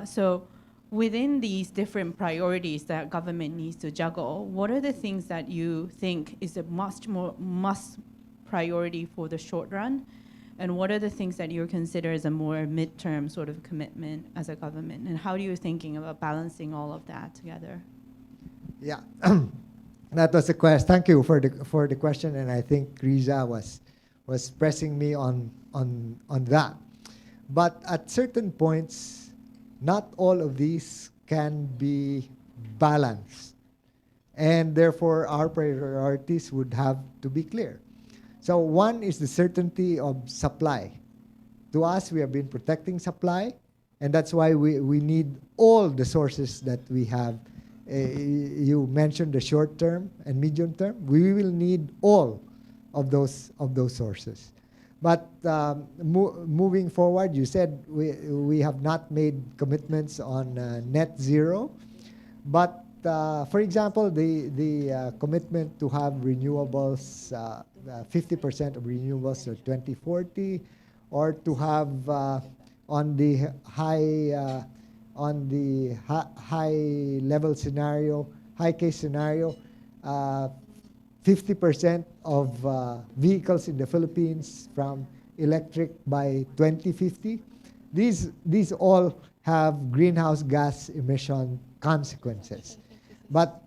So within these different priorities that government needs to juggle, what are the things that you think is a must priority for the short run? And what are the things that you consider as a more midterm sort of commitment as a government? And how are you thinking about balancing all of that together? Yeah. That was a question. Thank you for the question, and I think Riza was pressing me on that. But at certain points, not all of these can be balanced. And therefore, our priorities would have to be clear. So one is the certainty of supply. To us, we have been protecting supply, and that's why we need all the sources that we have. You mentioned the short term and medium term. We will need all of those sources. But moving forward, you said we have not made commitments on net zero. But for example, the commitment to have renewables, 50% of renewables by 2040, or to have on the high level scenario, high case scenario, 50% of vehicles in the Philippines from electric by 2050. These all have greenhouse gas emission consequences. But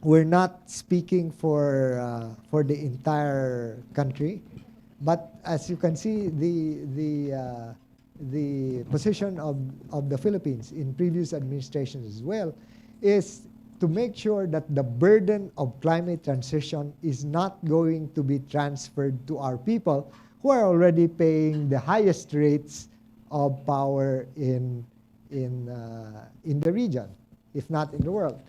we're not speaking for the entire country. But as you can see, the position of the Philippines in previous administrations as well is to make sure that the burden of climate transition is not going to be transferred to our people who are already paying the highest rates of power in the region, if not in the world.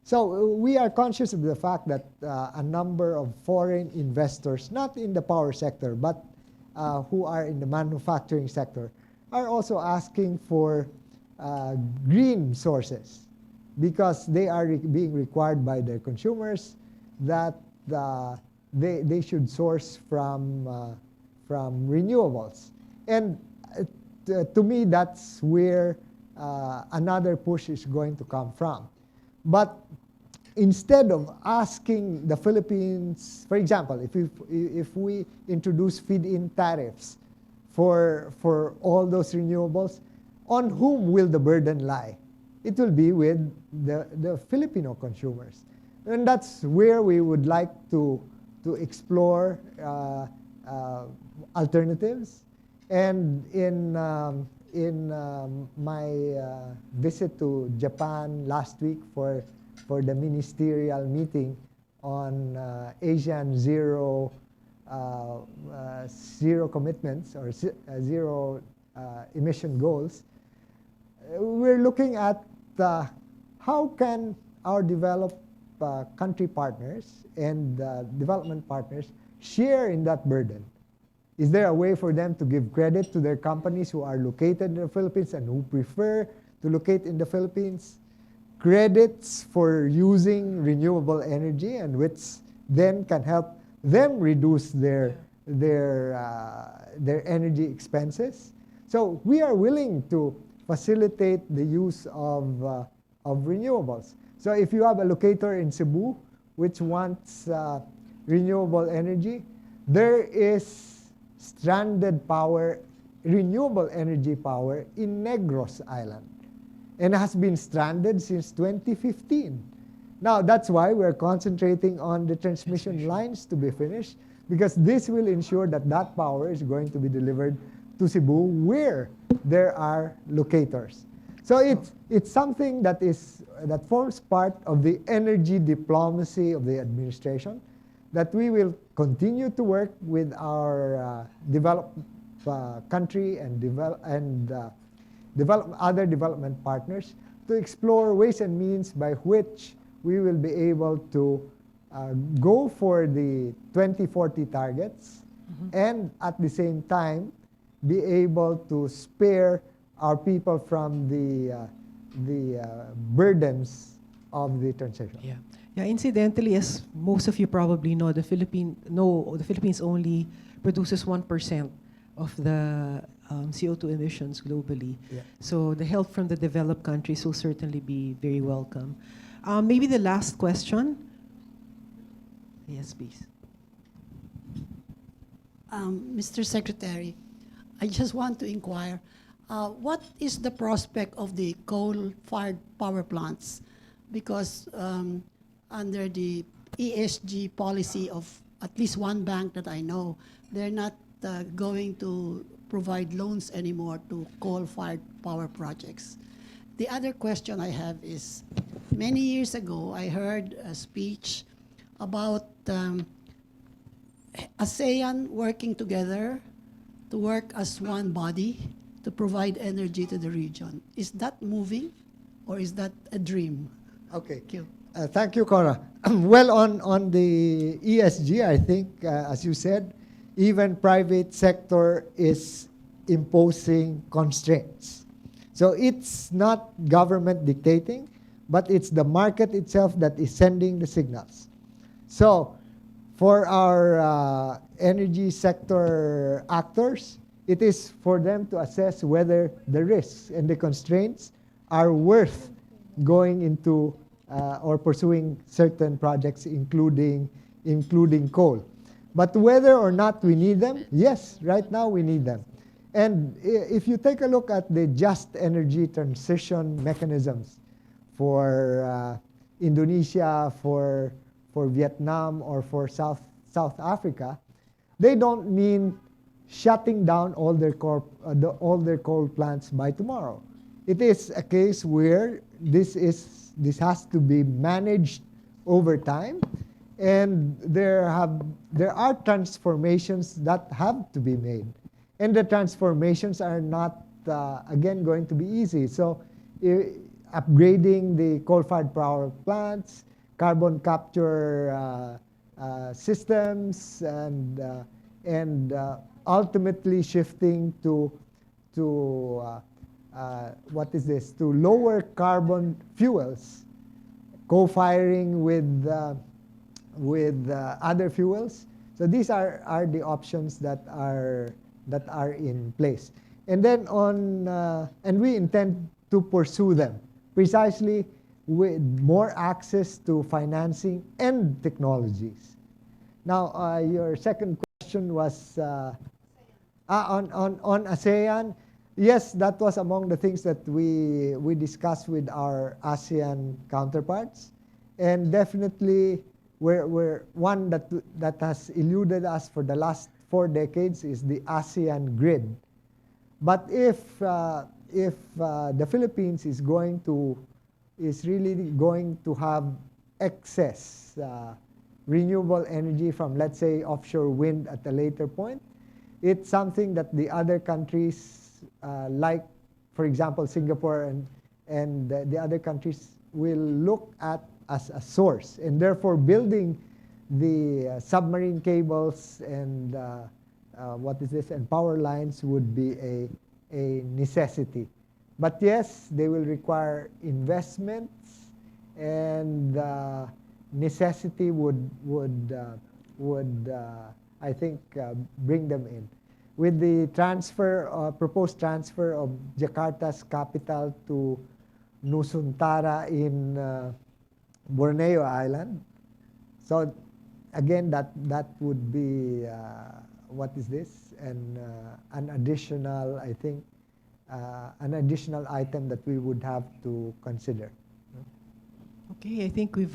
So we are conscious of the fact that a number of foreign investors, not in the power sector, but who are in the manufacturing sector, are also asking for green sources because they are being required by their consumers that they should source from renewables. And to me, that's where another push is going to come from. But instead of asking the Philippines, for example, if we introduce feed-in tariffs for all those renewables, on whom will the burden lie? It will be with the Filipino consumers. And that's where we would like to explore alternatives. And in my visit to Japan last week for the ministerial meeting on Asian zero commitments or zero emission goals, we're looking at how can our developed country partners and development partners share in that burden. Is there a way for them to give credit to their companies who are located in the Philippines and who prefer to locate in the Philippines? Credits for using renewable energy, and which then can help them reduce their energy expenses. So we are willing to facilitate the use of renewables. So if you have a locator in Cebu which wants renewable energy, there is stranded power, renewable energy power in Negros Island, and has been stranded since 2015. Now, that's why we're concentrating on the transmission lines to be finished, because this will ensure that that power is going to be delivered to Cebu where there are locators. So it's something that forms part of the energy diplomacy of the administration, that we will continue to work with our developed country and other development partners to explore ways and means by which we will be able to go for the 2040 targets, and at the same time be able to spare our people from the burdens of the transition. Yeah. Yeah, incidentally, as most of you probably know, the Philippines only produces 1% of the CO2 emissions globally. Yeah. So the help from the developed countries will certainly be very welcome. Maybe the last question. Yes, please. Mr. Secretary, I just want to inquire, what is the prospect of the coal-fired power plants? Because under the ESG policy of at least one bank that I know, they're not going to provide loans anymore to coal-fired power projects. The other question I have is, many years ago, I heard a speech about ASEAN working together to work as one body to provide energy to the region. Is that moving, or is that a dream? Okay. Thank you. Thank you, Cora. Well, on the ESG, I think, as you said, even private sector is imposing constraints. So it's not government dictating, but it's the market itself that is sending the signals. So for our energy sector actors, it is for them to assess whether the risks and the constraints are worth going into or pursuing certain projects, including coal. But whether or not we need them, yes, right now we need them. And if you take a look at the just energy transition mechanisms for Indonesia, for Vietnam, or for South Africa, they don't mean shutting down all their coal plants by tomorrow. It is a case where this has to be managed over time, and there are transformations that have to be made, and the transformations are not again going to be easy. So upgrading the coal-fired power plants, carbon capture systems, and ultimately shifting to lower carbon fuels, co-firing with other fuels. So these are the options that are in place. And then and we intend to pursue them precisely with more access to financing and technologies. Now, your second question was on ASEAN. Yes, that was among the things that we discussed with our ASEAN counterparts, and definitely we're one that has eluded us for the last 4 decades is the ASEAN grid. But if the Philippines is really going to have excess renewable energy from, let's say, offshore wind at a later point, it's something that the other countries like, for example, Singapore and the other countries will look at as a source, and therefore building the submarine cables and and power lines would be a necessity. But yes, they will require investments, and necessity would I think bring them in. With the proposed transfer of Jakarta's capital to Nusantara in Borneo Island. So again, that would be an additional, I think, an additional item that we would have to consider. Okay, I think we've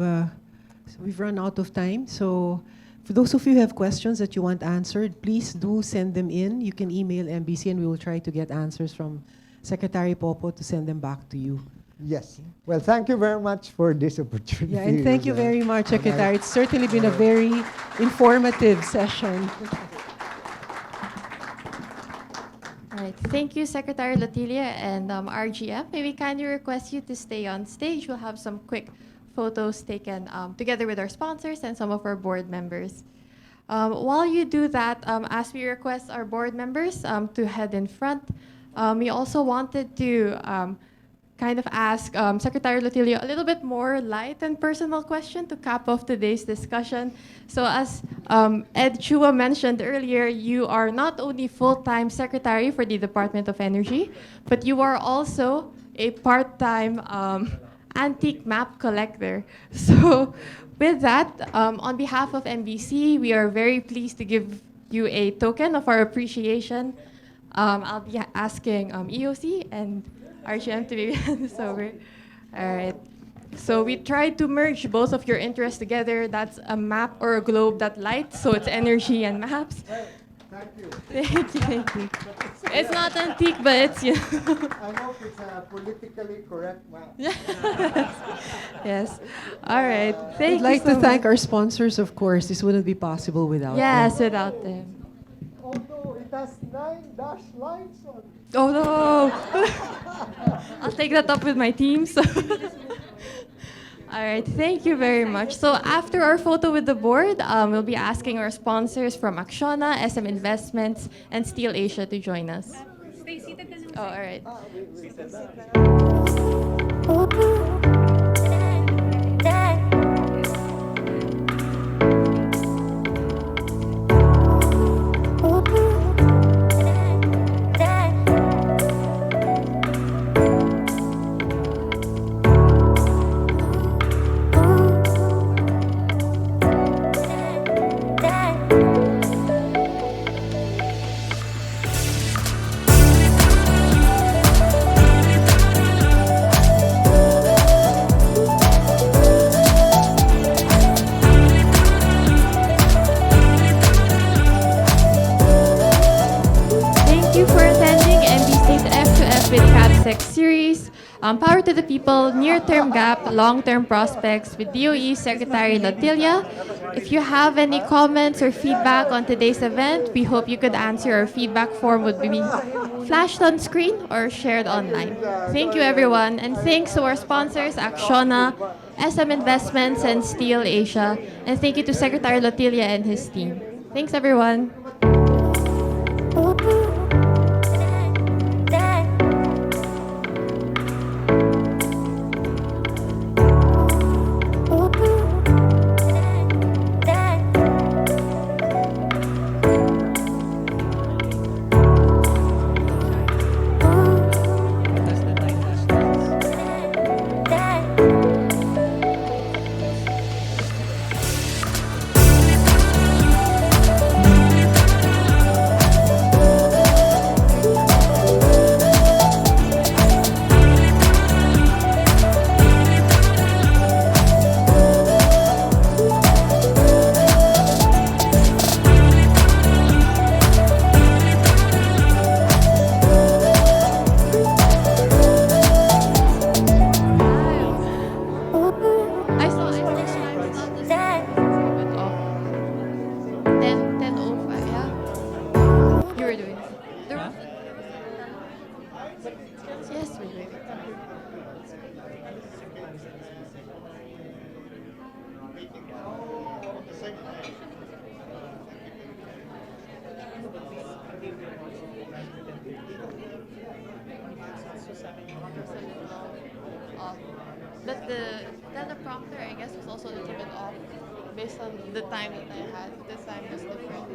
run out of time. So for those of you who have questions that you want answered, please do send them in. You can email MBC, and we will try to get answers from Secretary Popo to send them back to you. Yes. Well, thank you very much for this opportunity. Yeah, and thank you very much, Secretary. It's certainly been a very informative session. All right. Thank you, Secretary Lotilla and RGM. May we kindly request you to stay on stage. We'll have some quick photos taken together with our sponsors and some of our board members. While you do that, as we request our board members to head in front, we also wanted to kind of ask Secretary Lotilla a little bit more light and personal question to cap off today's discussion. So as Ed Chua mentioned earlier, you are not only full-time secretary for the Department of Energy, but you are also a part-time antique map collector. So with that, on behalf of MBC, we are very pleased to give you a token of our appreciation. I'll be asking EOC and RGM to be this over. All right. So we tried to merge both of your interests together. That's a map or a globe that lights, so it's energy and maps. Thank you. Thank you. It's not antique, but it's, you know. I hope it's a politically correct map. Yes. All right. I'd Thank like you so to thank much. our sponsors, of course. This wouldn't be possible without Yes, them. without them. Although it has 9 dash lines on it. Oh no! I'll take that up with my team. So. All right, thank you very much. So after our photo with the board, we'll be asking our sponsors from ACCIONA, SM Investments, and SteelAsia to join us. Stay seated na lang. Oh, all right. Thank you for attending MBC's F2F with CABSEC series. Power to the People, Near-Term Gap, Long-Term Prospects with DOE Secretary Lotilla. If you have any comments or feedback on today's event, we hope you could answer. Our feedback form would be flashed on screen or shared online. Thank you, everyone. And thanks to our sponsors, ACCIONA, SM Investments, and SteelAsia. And thank you to Secretary Lotilla and his team. Thanks, everyone. I saw it. It's not the same. But off. 10:05, yeah? You were doing it. There was Yes, wait. Off. But the teleprompter, I guess, was also a little bit off based on the time that I had. This time was different.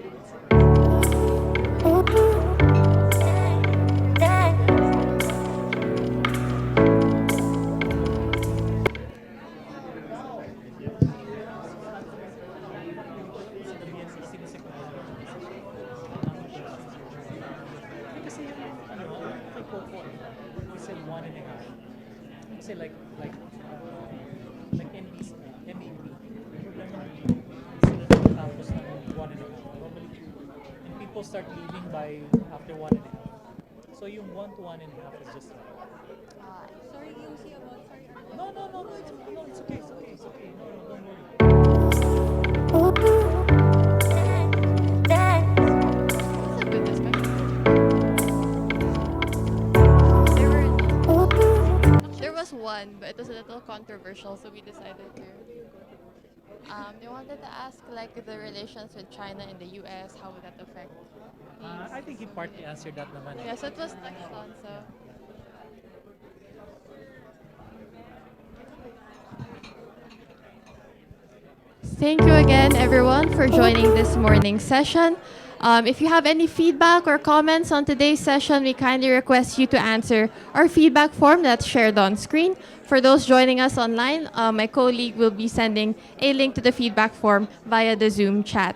Kasi yung kay Popo, we said 1.5. Kasi like MBC, MEP, sila tapos ng 1.5. Normally, and people start leaving by after 1.5. So yung 1 to 1.5 is just right. Sorry, DOC about sorry. No, it's okay. No, don't worry. There was one, but it was a little controversial, so we decided to. They wanted to ask like the relations with China and the U.S. How would that affect? I think he partly answered that naman. Yeah, so it was touched on. So. Thank you again, everyone, for joining this morning's session. If you have any feedback or comments on today's session, we kindly request you to answer our feedback form that's shared on screen. For those joining us online, my colleague will be sending a link to the feedback form via the Zoom chat.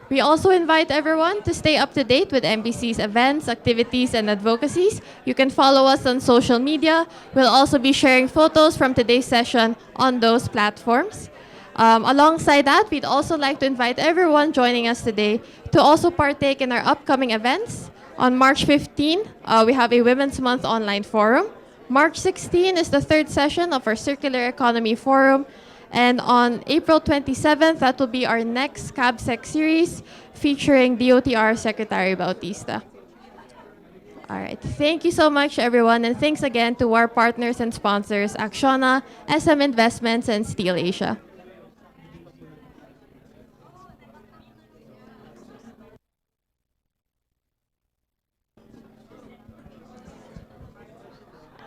We also invite everyone to stay up to date with MBC's events, activities, and advocacies. You can follow us on social media. We'll also be sharing photos from today's session on those platforms. Alongside that, we'd also like to invite everyone joining us today to also partake in our upcoming events. On March 15, we have a Women's Month online forum. March 16 is the third session of our Circular Economy Forum. And on April 27th, that will be our next CABSEC series featuring DOTR Secretary Bautista. All right. Thank you so much, everyone. And thanks again to our partners and sponsors, ACCIONA, SM Investments, and SteelAsia.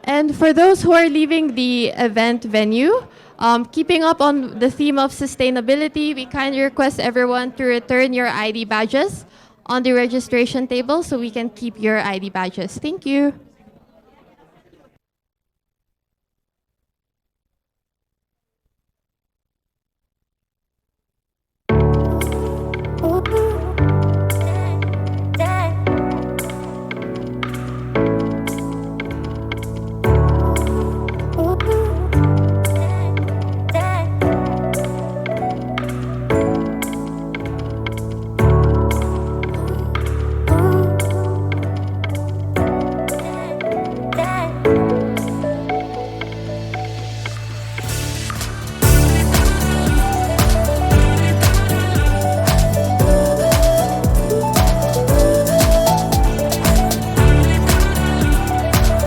And for those who are leaving the event venue, keeping up on the theme of sustainability, we kindly request everyone to return your ID badges on the registration table so we can keep your ID badges. Thank you.